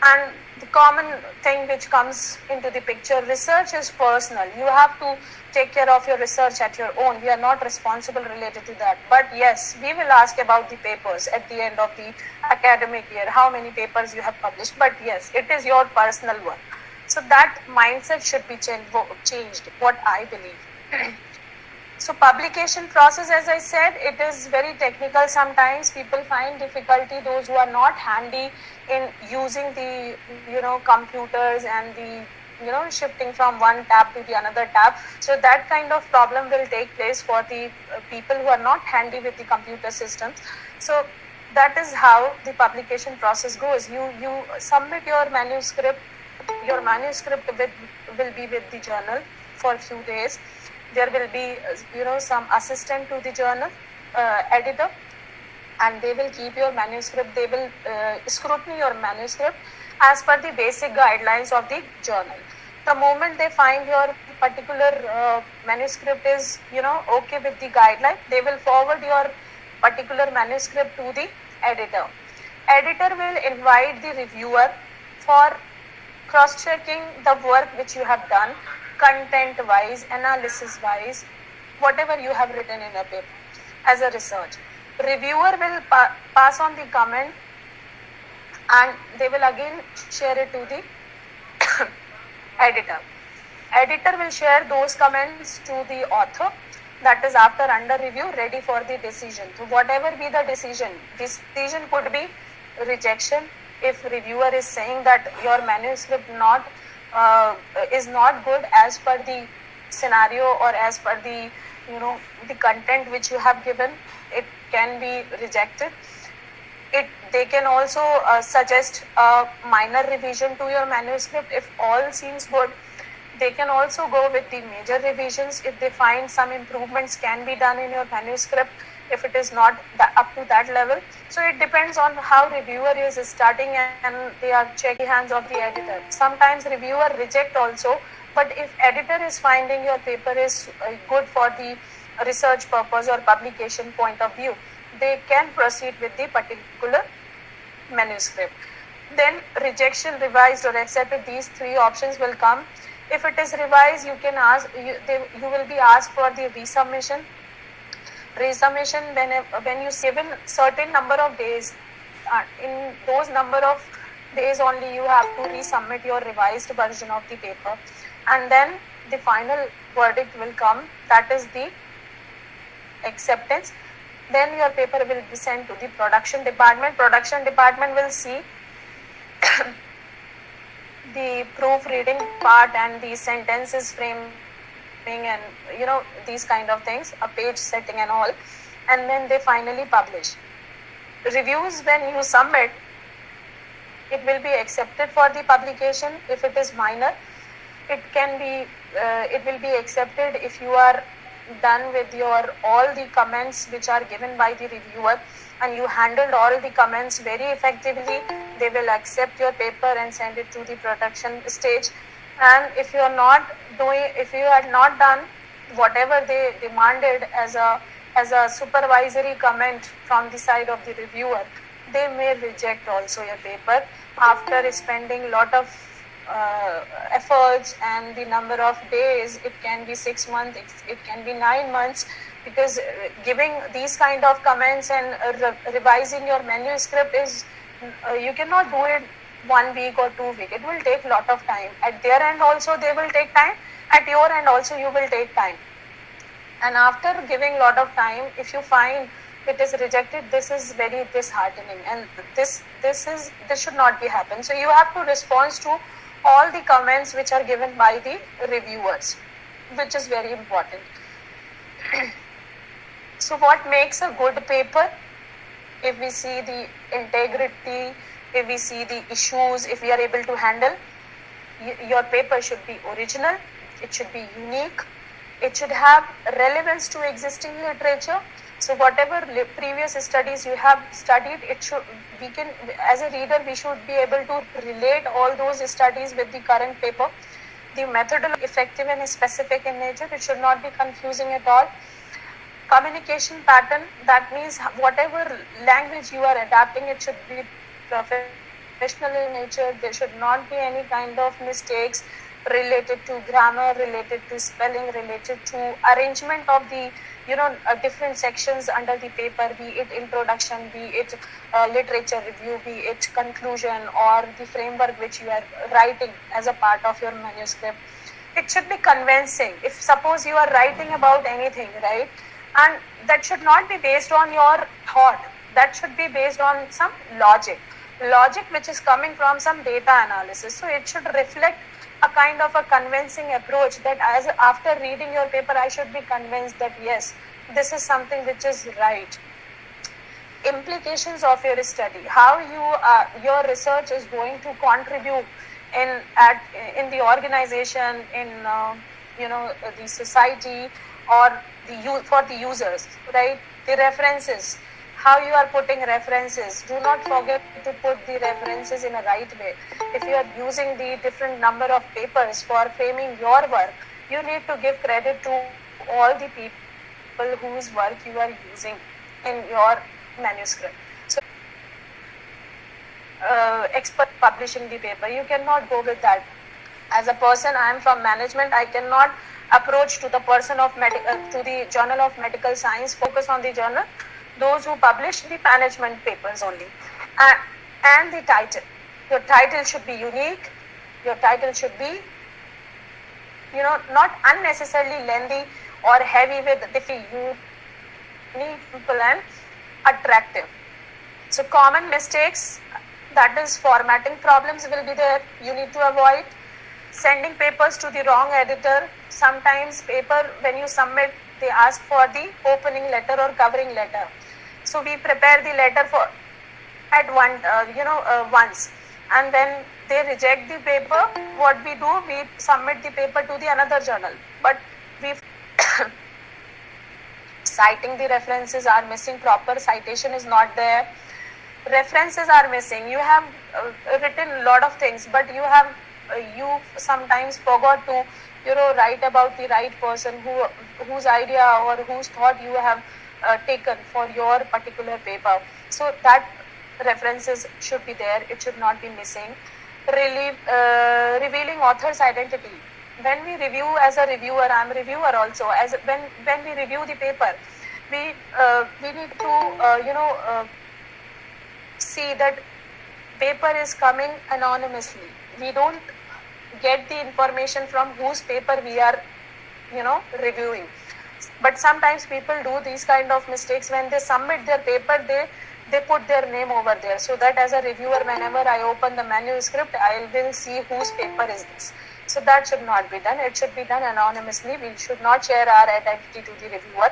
And the common thing which comes into the picture, research is personal. You have to take care of your research at your own. We are not responsible related to that. But yes, we will ask about the papers at the end of the academic year, how many papers you have published. But yes, it is your personal work. So that mindset should be changed, what I believe. So publication process, as I said, it is very technical. Sometimes people find difficulty, those who are not handy in using the computers and the shifting from one tab to the another tab. So that kind of problem will take place for the people who are not handy with the computer systems. So that is how the publication process goes. You submit your manuscript. Your manuscript will be with the journal for a few days. There will be some assistant to the journal editor, and they will keep your manuscript. They will scrutiny your manuscript as per the basic guidelines of the journal. The moment they find your particular manuscript is okay with the guideline, they will forward your particular manuscript to the editor. Editor will invite the reviewer for cross-checking the work which you have done, content-wise, analysis-wise, whatever you have written in a paper as a research. Reviewer will pass on the comment, and they will again share it to the editor. Editor will share those comments to the author, that is after under review, ready for the decision. So whatever be the decision could be rejection. If reviewer is saying that your manuscript is not good as per the scenario or as per the the content which you have given, it can be rejected. They can also suggest a minor revision to your manuscript. If all seems good, they can also go with the major revisions if they find some improvements can be done in your manuscript if it is not up to that level. So it depends on how reviewer is starting and they are checking hands of the editor. Sometimes reviewer reject also, but if editor is finding your paper is good for the research purpose or publication point of view, they can proceed with the particular manuscript. Then rejection, revised or accepted, these three options will come. If it is revised, you can ask, you will be asked for the resubmission. Resubmission, when you given certain number of days, in those number of days only you have to resubmit your revised version of the paper, and then the final verdict will come, that is the acceptance. Then your paper will be sent to the production department. Production department will see the proofreading part and the sentences framing and these kind of things, a page setting and all, and then they finally publish. Reviews, when you submit, it will be accepted for the publication. If it is minor, it will be accepted if you are done with your all the comments which are given by the reviewer and you handled all the comments very effectively. They will accept your paper and send it to the production stage. And if you are not done whatever they demanded as a supervisory comment from the side of the reviewer, they may reject also your paper after spending lot of efforts and the number of days. It can be 6 months, it can be 9 months, because giving these kind of comments and revising your manuscript is you cannot do it 1 week or 2 weeks. It will take lot of time. At their end also they will take time, at your end also you will take time. And after giving lot of time, if you find it is rejected, this is very disheartening, and this should not be happen. So you have to respond to all the comments which are given by the reviewers, which is very important. So what makes a good paper? If we see the integrity, if we see the issues, if we are able to handle, your paper should be original, it should be unique, it should have relevance to existing literature. So whatever previous studies you have studied, as a reader, we should be able to relate all those studies with the current paper. The methodology effective and specific in nature, it should not be confusing at all. Communication pattern, that means whatever language you are adapting, it should be professional in nature. There should not be any kind of mistakes related to grammar, related to spelling, related to arrangement of the different sections under the paper, be it introduction, be it literature review, be it conclusion, or the framework which you are writing as a part of your manuscript. It should be convincing. If suppose you are writing about anything, right, and that should not be based on your thought, that should be based on some logic which is coming from some data analysis. So it should reflect a kind of a convincing approach, that as after reading your paper I should be convinced that yes, this is something which is right. Implications of your study, how your research is going to contribute in the organization, in the society, or for the users, right? The references, how you are putting references. Do not forget to put the references in a right way. If you are using the different number of papers for framing your work, you need to give credit to all the people whose work you are using in your manuscript. So expert publishing the paper, you cannot go with that. As a person, I am from management, I cannot approach to the person of to the Journal of Medical Science, focus on the journal, those who publish the management papers only. And the title, your title should be unique, your title should be not unnecessarily lengthy or heavy with different unique people and attractive. So common mistakes, that is formatting problems will be there, you need to avoid. Sending papers to the wrong editor. Sometimes paper, when you submit, they ask for the opening letter or covering letter. So we prepare the letter for at once, and when they reject the paper, what we do, we submit the paper to the another journal, but we citing the references are missing, proper citation is not there, references are missing, you have written a lot of things, but you sometimes forgot to write about the right person whose idea or whose thought you have taken for your particular paper. So that references should be there, it should not be missing. Revealing author's identity. When we review as a reviewer, I am a reviewer also, as when we review the paper, we need to see that paper is coming anonymously. We don't get the information from whose paper we are reviewing. But sometimes people do these kind of mistakes. When they submit their paper, they put their name over there, so that as a reviewer, whenever I open the manuscript, I will see whose paper is this. So that should not be done. It should be done anonymously. We should not share our identity to the reviewer.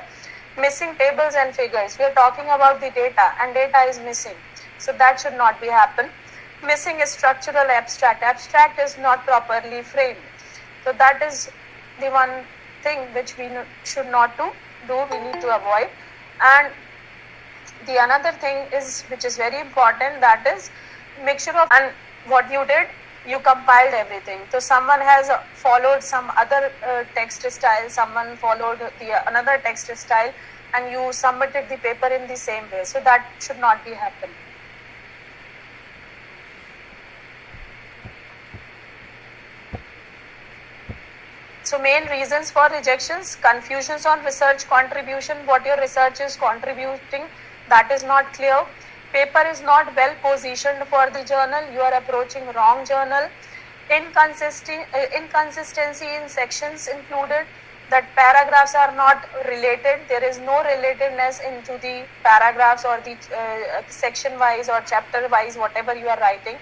Missing tables and figures. We are talking about the data, and data is missing. So that should not be happen. Missing is structural abstract. Abstract is not properly framed. So that is the one thing which we should not do. We need to avoid. And the another thing is, which is very important, that is mixture of, and what you did, you compiled everything. So someone has followed some other text style, someone followed the another text style, and you submitted the paper in the same way. So that should not be happen. So main reasons for rejections: confusions on research contribution, what your research is contributing, that is not clear. Paper is not well positioned for the journal, you are approaching wrong journal. Inconsistency in sections included, that paragraphs are not related, there is no relatedness into the paragraphs or the section wise or chapter wise, whatever you are writing.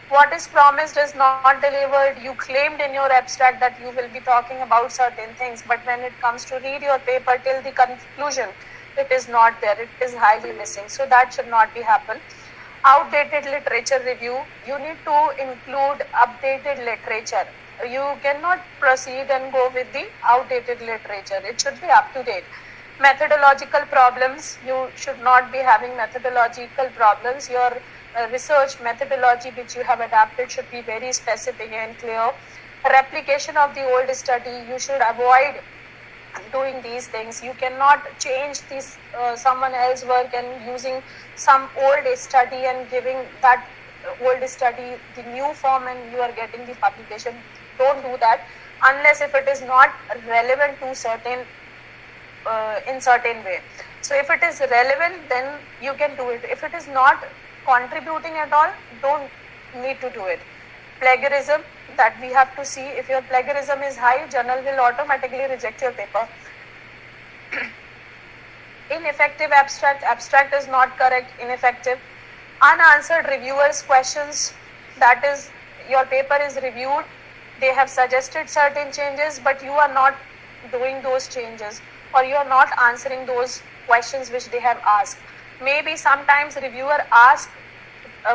What is promised is not delivered. You claimed in your abstract that you will be talking about certain things, but when it comes to read your paper till the conclusion, it is not there, it is highly missing. So that should not be happen. Outdated literature review. You need to include updated literature. You cannot proceed and go with the outdated literature. It should be up to date. Methodological problems. You should not be having methodological problems. Your research methodology which you have adapted should be very specific and clear. Replication of the old study. You should avoid doing these things. You cannot change this someone else's work and using some old study and giving that old study the new form and you are getting the publication. Don't do that unless if it is not relevant to certain in certain way. So if it is relevant, then you can do it. If it is not contributing at all, don't need to do it. Plagiarism, that we have to see. If your plagiarism is high, journal will automatically reject your paper. Ineffective abstract. Abstract is not correct, ineffective. Unanswered reviewers' questions, that is, your paper is reviewed, they have suggested certain changes, but you are not doing those changes, or you are not answering those questions which they have asked. Maybe sometimes reviewer asks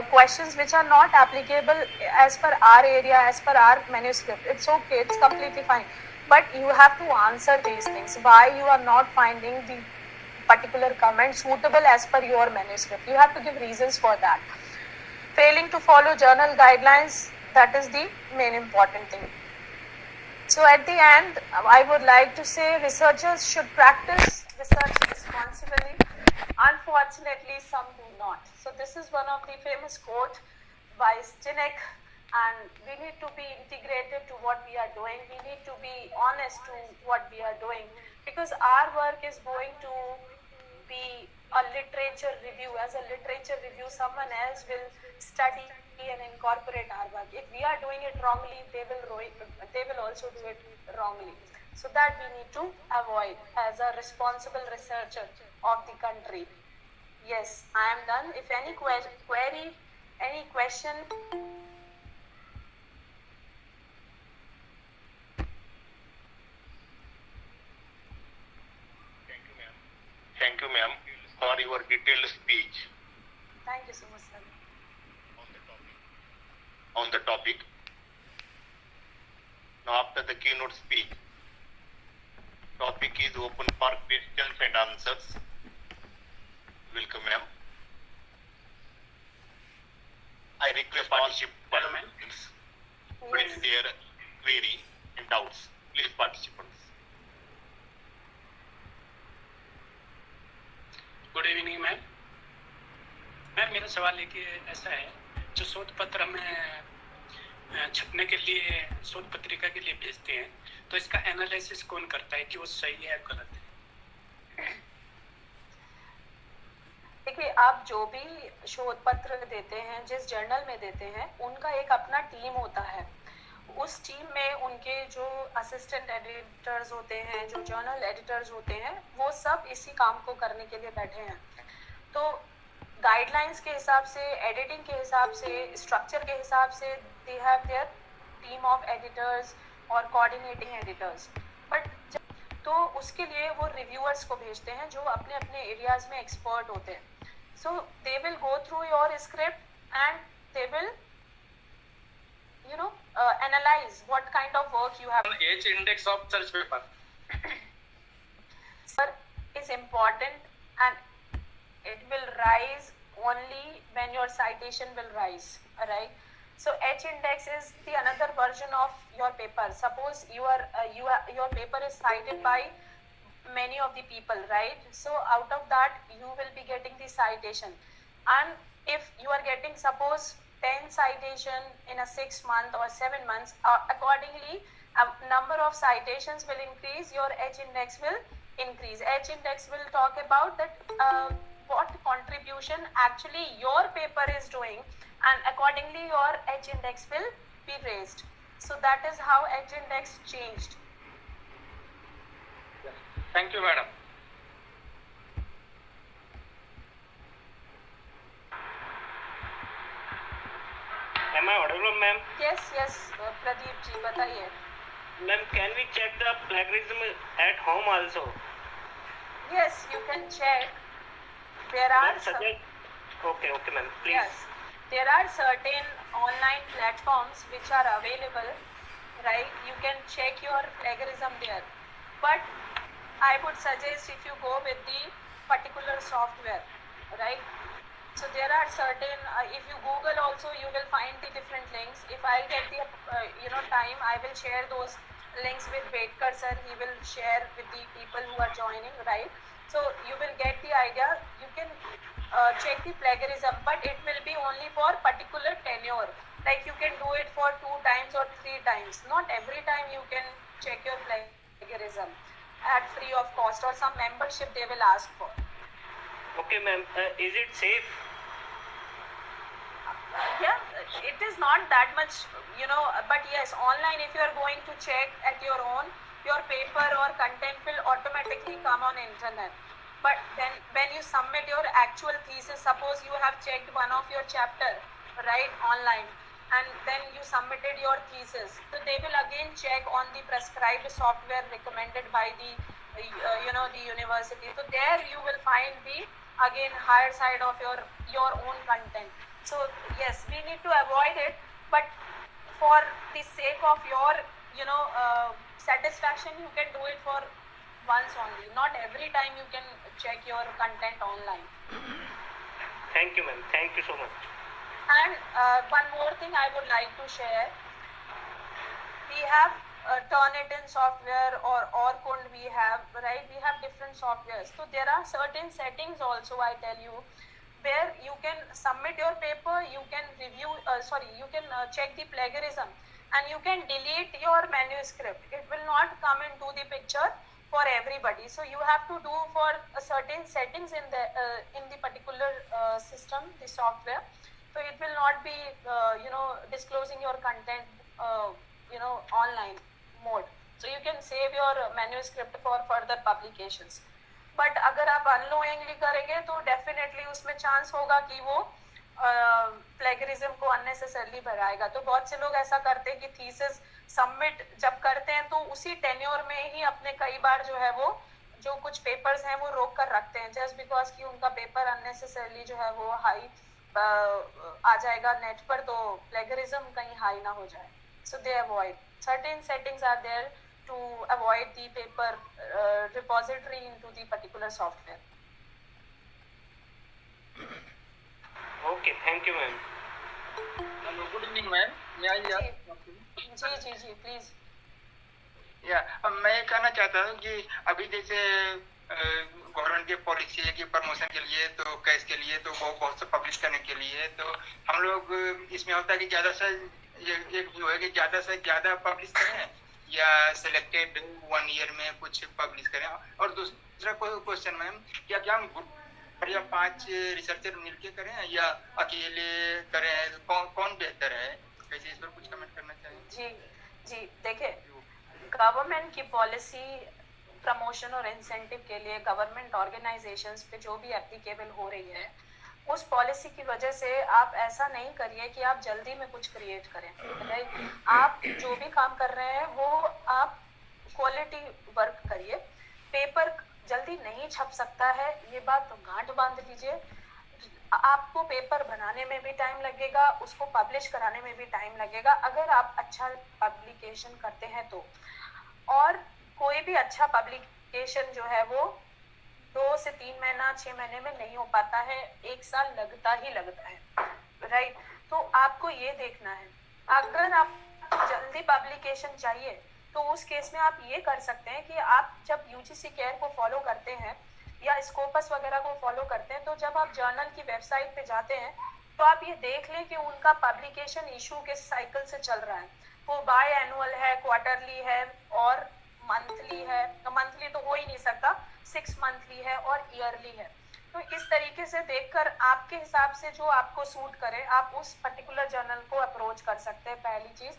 questions which are not applicable as per our area, as per our manuscript. It's okay, it's completely fine. But you have to answer these things. Why you are not finding the particular comment suitable as per your manuscript. You have to give reasons for that. Failing to follow journal guidelines, that is the main important thing. So at the end, I would like to say researchers should practice research responsibly. Unfortunately, some do not. So this is one of the famous quote by Stinek, and we need to be integrated to what we are doing. We need to be honest to what we are doing, because our work is going to be a literature review. As a literature review, someone else will study and incorporate our work. If we are doing it wrongly, they will also do it wrongly. So that we need to avoid as a responsible researcher of the country. Yes, I am done. If any query, any question. Thank you, ma'am, for your detailed speech Thank you so much, sir. on the topic. Now, after the keynote speech, topic is open for questions and answers. Welcome, ma'am. I request participants to bring their query and doubts. Please, participants. Good evening ma'am. Ma'am मेरा सवाल है कि ऐसा है, जो शोध पत्र में छपने के लिए शोध पत्रिका के लिए भेजते हैं, तो इसका एनालिसिस कौन करता है कि वो सही है या गलत है? देखिए, आप जो भी शोध पत्र देते हैं, जिस जर्नल में देते हैं, उनका एक अपना टीम होता है। उस टीम में उनके जो असिस्टेंट एडिटर्स होते हैं, जो जर्नल एडिटर्स होते हैं, वो सब इसी काम को करने के लिए बैठे हैं। तो गाइडलाइंस के हिसाब से, एडिटिंग के हिसाब से, स्ट्रक्चर के हिसाब से they have their team of editors और कोऑर्डिनेटिंग एडिटर्स। बट तो उसके लिए वो रिव्यूअर्स को भेजते हैं जो अपने अपने एरियाज में एक्सपर्ट होते हैं। So they will go through your script and they will analyze what kind of work you have. H index of search paper Sir, is important and it will rise only when your citation will rise. Alright, so H index is the another version of your paper. Suppose your paper is cited by many of the people, right? So out of that you will be getting the citation, and if you are getting suppose 10 citation in a 6 month or 7 months, accordingly number of citations will increase, your H index will increase. H index will talk about that what contribution actually your paper is doing, and accordingly your H index will be raised. So that is how H index changed. Thank you, madam. Am I audible, ma'am? Yes, Pradeep ji, बताइए. Ma'am, can we check the plagiarism at home also? Yes, you can check. There are Okay, ma'am, please. Yes, there are certain online platforms which are available, right? You can check your plagiarism there. But I would suggest if you go with the particular software, right? So there are certain, if you Google also, you will find the different links. If I get the time, I will share those links with Bedkar sir. He will share with the people who are joining, right? So you will get the idea. You can check the plagiarism, but it will be only for particular tenure. Like you can do it for 2 times or 3 times. Not every time you can check your plagiarism at free of cost, or some membership they will ask for. Okay, ma'am. Is it safe? Yeah, it is not that much, but yes, online if you are going to check at your own, your paper or content will automatically come on internet. But then when you submit your actual thesis, suppose you have checked one of your chapter, right, online, and then you submitted your thesis, so they will again check on the prescribed software recommended by the the university. So there you will find the again higher side of your own content. So yes, we need to avoid it, but for the sake of your satisfaction, you can do it for once only. Not every time you can check your content online. Thank you, ma'am. Thank you so much. And one more thing I would like to share. We have Turnitin software or Orkund we have, right? We have different softwares. So there are certain settings also, I tell you, where you can submit your paper, you can review, you can check the plagiarism, and you can delete your manuscript. It will not come into the picture for everybody. So you have to do for certain settings in the particular system, the software. So it will not be, disclosing your content, online mode. So you can save your manuscript for further publications. But अगर आप unknowingly करेंगे तो definitely उसमें chance होगा कि वो plagiarism को unnecessarily बढ़ाएगा. तो बहुत से लोग ऐसा करते हैं कि थीसिस सबमिट जब करते हैं तो उसी टेन्योर में ही अपने कई बार जो है वो जो कुछ पेपर्स हैं वो रोक कर रखते हैं जस्ट बिकॉज कि उनका पेपर अननेसेसरली जो है वो हाई आ जाएगा नेट पर, तो प्लेगरिज्म कहीं हाई ना हो जाए. So they avoid. Certain settings are there to avoid the paper repository into the particular software. Okay, thank you, ma'am. Hello, good evening, ma'am. May I ask? जी please. या मैं ये कहना चाहता हूँ कि अभी जैसे गवर्नमेंट की पॉलिसी है कि प्रमोशन के लिए तो कैश के लिए तो वो बहुत से पब्लिश करने के लिए तो हम लोग इसमें होता है कि ज़्यादा से एक व्यू है कि ज़्यादा से ज़्यादा पब्लिश करें या सिलेक्टेड 1 ईयर में कुछ पब्लिश करें. और दूसरा कोई क्वेश्चन मैम, क्या हम ग्रुप या 5 रिसर्चर मिलके करें या अकेले करें, कौन बेहतर है? कैसे इस पर कुछ कमेंट करना चाहिए? जी देखिए, गवर्नमेंट की पॉलिसी प्रमोशन और इंसेंटिव के लिए गवर्नमेंट ऑर्गेनाइजेशंस पे जो भी एप्लीकेबल हो रही है, उस पॉलिसी की वजह से आप ऐसा नहीं करिए कि आप जल्दी में कुछ क्रिएट करें. राइट, आप जो भी काम कर रहे हैं वो आप क्वालिटी वर्क करिए. पेपर जल्दी नहीं छप सकता है, ये बात तो गांठ बांध लीजिए. आपको पेपर बनाने में भी टाइम लगेगा, उसको पब्लिश कराने में भी टाइम लगेगा अगर आप अच्छा पब्लिकेशन करते हैं तो. और कोई भी अच्छा पब्लिकेशन जो है वो 2 से 3 महीना 6 महीने में नहीं हो पाता है, 1 साल लगता ही लगता है. राइट, तो आपको ये देखना है. अगर आप जल्दी पब्लिकेशन चाहिए तो उस केस में आप ये कर सकते हैं कि आप जब यूजीसी केयर को फॉलो करते हैं या स्कोपस वगैरह को फॉलो करते हैं, तो जब आप जर्नल की वेबसाइट पे जाते हैं तो आप ये देख लें कि उनका पब्लिकेशन इशू किस साइकिल से चल रहा है. वो बाय एनुअल है, क्वार्टरली है और मंथली है. तो मंथली तो हो ही नहीं सकता, 6 मंथली है और ईयरली है. तो इस तरीके से देखकर आपके हिसाब से जो आपको सूट करे आप उस पर्टिकुलर जर्नल को अप्रोच कर सकते हैं. पहली चीज.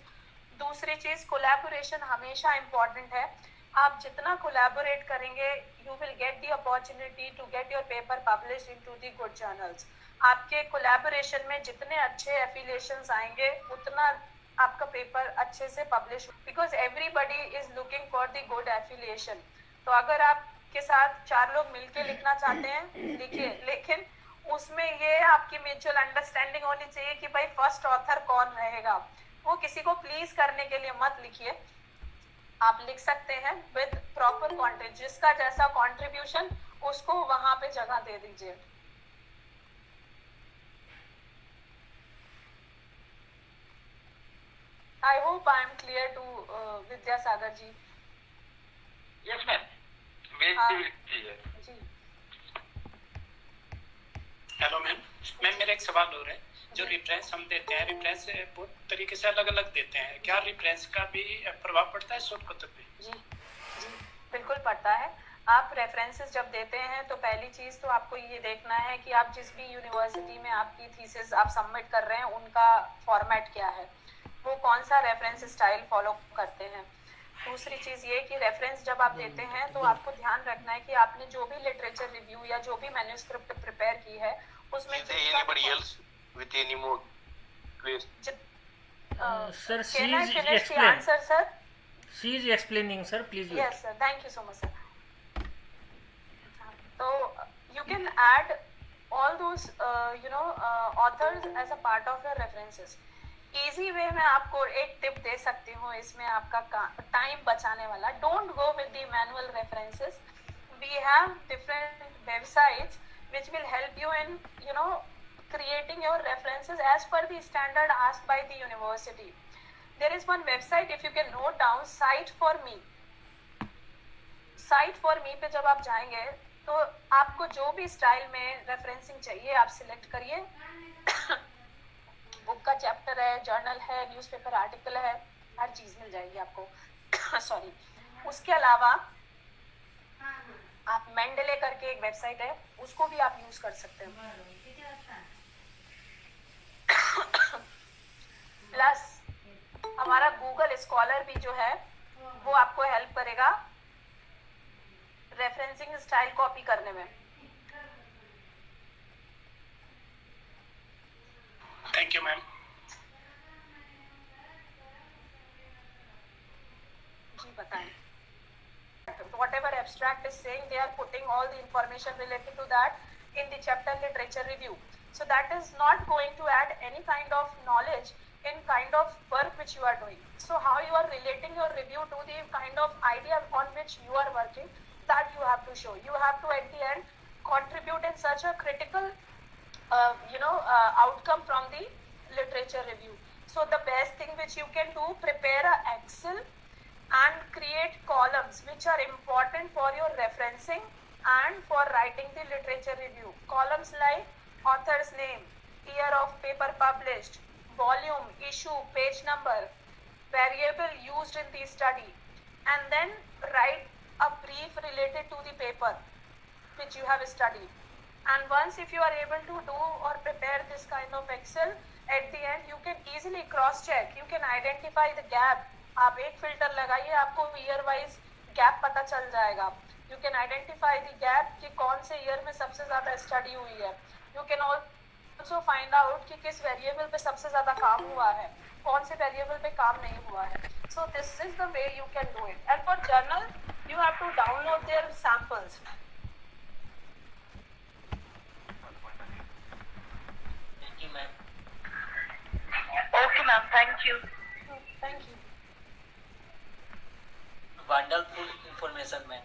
दूसरी चीज, कोलैबोरेशन हमेशा इम्पॉर्टेंट है. आप जितना कोलैबोरेट करेंगे you will get the opportunity to get your paper published into the good journals. आपके कोलैबोरेशन में जितने अच्छे एफिलिएशंस आएंगे उतना आपका पेपर अच्छे से publish, because everybody is looking for the good affiliation. तो अगर आपके साथ 4 लोग मिलके लिखना चाहते हैं लिखिए, लेकिन उसमें ये आपकी म्यूचुअल अंडरस्टैंडिंग होनी चाहिए कि भाई फर्स्ट ऑथर कौन रहेगा. वो किसी को प्लीज करने के लिए मत लिखिए. आप लिख सकते हैं विद प्रॉपर कंटेंट, जिसका जैसा कंट्रीब्यूशन उसको वहां पे जगह दे दीजिए. I hope I am clear to Vidyasagar ji. Yes, ma'am. Very clear. जी. Hello ma'am. मैम मेरा एक सवाल हो रहा है. जो रेफरेंस हम देते हैं, रेफरेंस बहुत तरीके से अलग अलग देते हैं, क्या रेफरेंस का भी प्रभाव पड़ता है शोध पत्र पे? जी बिल्कुल पड़ता है. आप रेफरेंसेस जब देते हैं तो पहली चीज तो आपको ये देखना है कि आप जिस भी यूनिवर्सिटी में आपकी थीसिस आप सबमिट कर रहे हैं उनका फॉर्मेट क्या है, वो कौन सा रेफरेंस स्टाइल फॉलो करते हैं. दूसरी चीज ये कि रेफरेंस जब आप देते हैं तो आपको ध्यान रखना है कि आपने जो भी लिटरेचर रिव्यू या जो भी मैन्युस्क्रिप्ट प्रिपेयर की है उसमें With any more questions? Sir, she Can I is finish the explain. answer, sir? She is explaining, sir. Please wait. Yes, sir. Thank you so much, sir. So you can add all those, authors as a part of your references. Easy way में आपको एक tip दे सकती हूँ इसमें आपका time बचाने वाला. Don't go with the manual references. We have different websites which will help you in, creating your references as per the standard asked by the university. There is one website, if you can note down, Cite for Me. Cite for Me पे जब आप जाएंगे तो आपको जो भी style में referencing चाहिए आप सिलेक्ट करिए. बुक का चैप्टर है, जर्नल है, न्यूज़पेपर आर्टिकल है, हर चीज मिल जाएगी आपको. सॉरी. उसके अलावा आप मेंडले करके एक वेबसाइट है, उसको भी आप यूज कर सकते हैं. प्लस हमारा गूगल स्कॉलर भी जो है वो आपको हेल्प करेगा रेफरेंसिंग स्टाइल कॉपी करने में. Thank you ma'am. जी बताएं. whatever abstract is saying, they are putting all the information related to that in the chapter literature review. So that is not going to add any kind of knowledge in kind of work which you are doing. So how you are relating your review to the kind of idea on which you are working, that you have to show. You have to at the end contribute in such a critical outcome from the literature review. So the best thing which you can do, prepare a Excel and create columns which are important for your referencing and for writing the literature review. Columns like author's name, year of paper published, volume, issue, page number, variable used in the study, and then write a brief related to the paper which you have studied. And once if you are able to do or prepare this kind of Excel, at the end you can easily cross check, you can identify the gap. आप एक filter लगाइए, आपको year wise gap पता चल जाएगा. You can identify the gap कि कौन से ईयर में सबसे ज़्यादा स्टडी हुई है. You can also find out कि किस वेरिएबल पे सबसे ज़्यादा काम हुआ है, कौन से वेरिएबल पे काम नहीं हुआ है. So this is the way you can do it. And for journal, you have to download their samples. Thank you, ma'am. Okay, ma'am. Thank you. Thank you. Wonderful information, ma'am.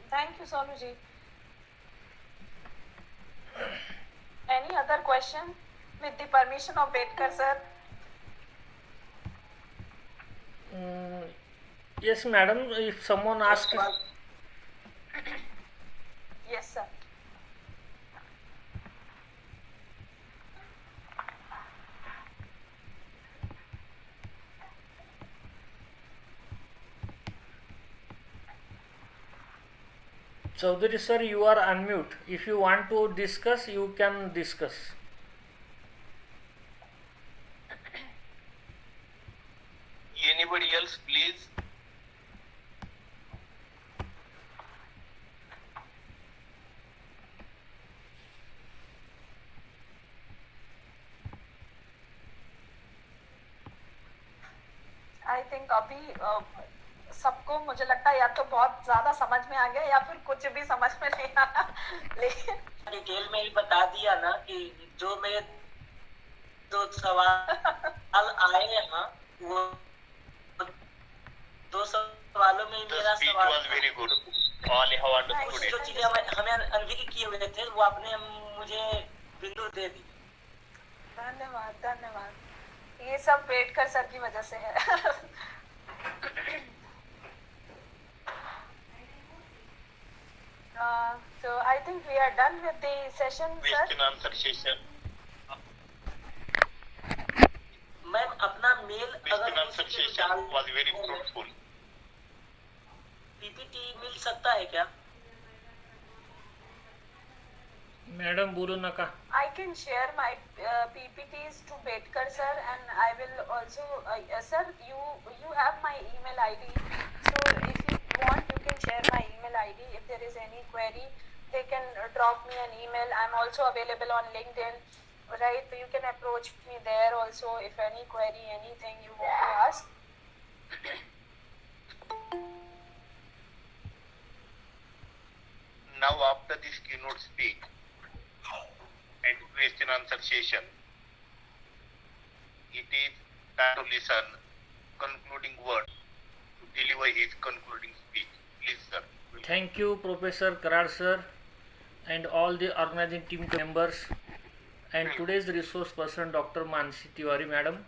Thank you, Soluji. Any other question with the permission of Bedkar sir? Yes, madam. If someone asks, Yes, sir. Chaudhary sir, you are unmute. If you want to discuss, you can discuss. Anybody else, please? I think अभी सबको मुझे लगता है या तो बहुत ज्यादा समझ में आ गया या फिर कुछ भी समझ में नहीं आया. लेकिन डिटेल में ही बता दिया ना कि जो मेरे दो सवाल आए हैं वो दो सवालों में मेरा सवाल was very good. All have understood कुछ it. जो चीजें हमें अनभिज्ञ किए हुए थे वो आपने मुझे बिंदु दे दी. धन्यवाद धन्यवाद. ये सब बेडकर सर की वजह से है. So I think we are done with the session, sir. Question answer session. Ma'am अपना mail Question answer session was very fruitful. PPT मिल सकता है क्या? मैडम बोलो नका. I can share my PPTs to Bedkar sir, and I will also sir, you have my email ID, so if you want you can share my email ID. If there is any query, they can drop me an email. I'm also available on LinkedIn, right? You can approach me there also if any query, anything you want to ask. Now after this keynote speak and question answer session, it is time to listen concluding word to deliver his concluding speech. Please, sir. Thank you, Professor Karad sir, and all the organizing team members, and today's resource person, Dr. Mansi Tiwari madam.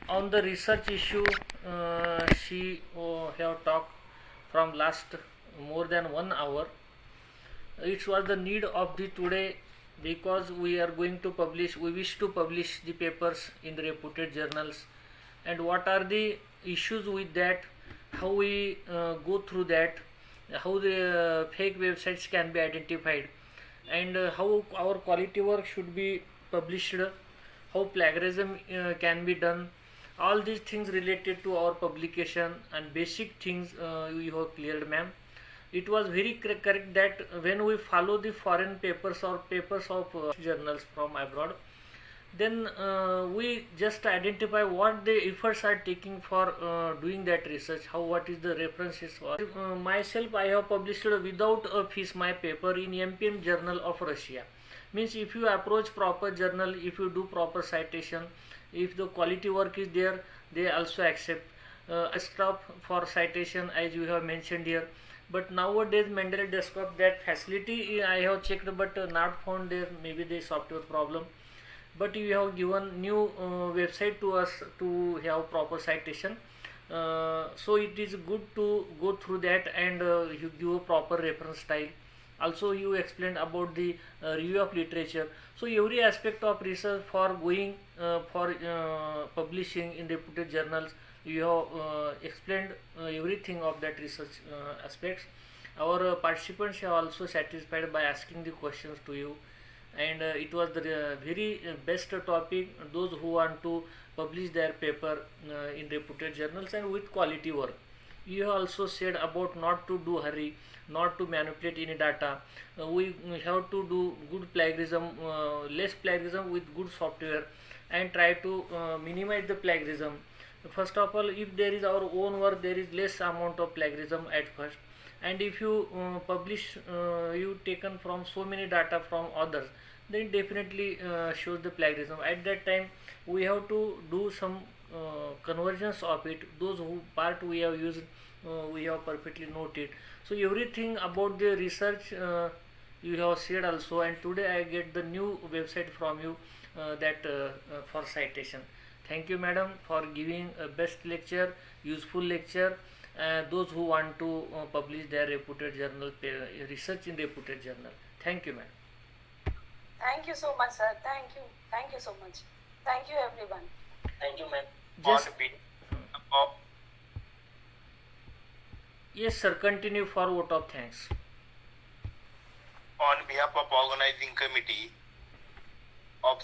On the research issue, she have talked from last more than 1 hour. It was the need of the today because we are going to publish, we wish to publish the papers in the reputed journals, and what are the issues with that, how we go through that, how the fake websites can be identified, and how our quality work should be published, how plagiarism can be done. All these things related to our publication and basic things you have cleared, ma'am. It was very correct that when we follow the foreign papers or papers of journals from abroad, then we just identify what the efforts are taking for doing that research, how, what is the references for. Myself, I have published without a fees my paper in MPM Journal of Russia. Means if you approach proper journal, if you do proper citation, if the quality work is there, they also accept stop for citation as you have mentioned here. But nowadays Mendeley desktop, that facility I have checked, but not found there, maybe the software problem. But you have given new website to us to have proper citation, so it is good to go through that, and you give a proper reference style. Also you explained about the review of literature. So every aspect of research for going for publishing in reputed journals, you have explained everything of that research aspects. Our participants are also satisfied by asking the questions to you, and it was the very best topic. Those who want to publish their paper in reputed journals and with quality work. You have also said about not to do hurry, not to manipulate any data. We have to do good plagiarism, less plagiarism with good software, and try to minimize the plagiarism. First of all, if there is our own work, there is less amount of plagiarism at first, and if you publish you taken from so many data from others, then it definitely shows the plagiarism. At that time we have to do some conversions of it. Those who part we have used, we have perfectly noted. So everything about the research you have said also, and today I get the new website from you, that for citation. Thank you madam for giving a best lecture, useful lecture. Those who want to publish their reputed journal, research in reputed journal. Thank you madam. Thank you so much, sir. Thank you. Thank you so much. Thank you, everyone. Thank you, ma'am. Just of yes sir, continue for vote of thanks. on behalf of organizing committee of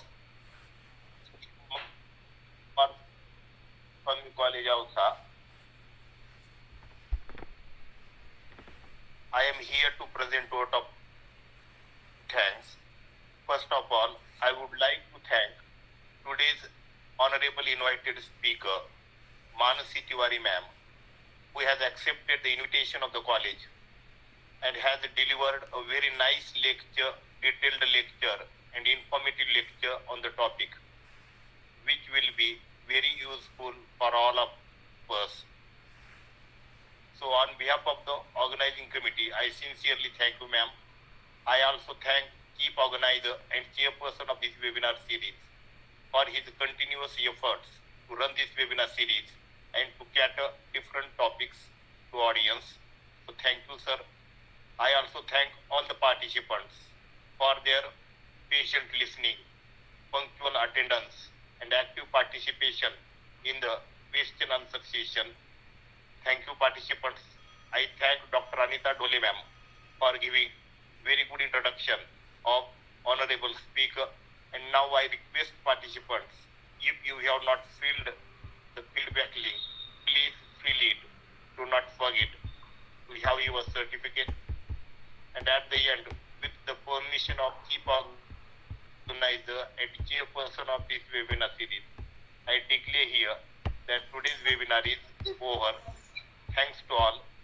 Kumarswami College Ausa, I am here to present vote of thanks. First of all, I would like to thank today's honorable invited speaker, Mansi Tiwari ma'am, who has accepted the invitation of the college and has delivered a very nice lecture, detailed lecture and informative lecture on the topic, which will be very useful for all of us. So on behalf of the organizing committee, I sincerely thank you ma'am. I also thank chief organizer and chairperson of this webinar series for his continuous efforts to run this webinar series and to cater different topics to audience. So thank you sir. I also thank all the participants for their patient listening, punctual attendance and active participation in the question answer session. Thank you participants. I thank Dr. Anita Dole ma'am for giving very good introduction of honorable speaker. And now I request participants, if you have not filled the feedback link, please fill it. Do not forget to have your certificate. And at the end, with the permission of chief organizer and chairperson of this webinar series, I declare here that today's webinar is over. Thanks to all.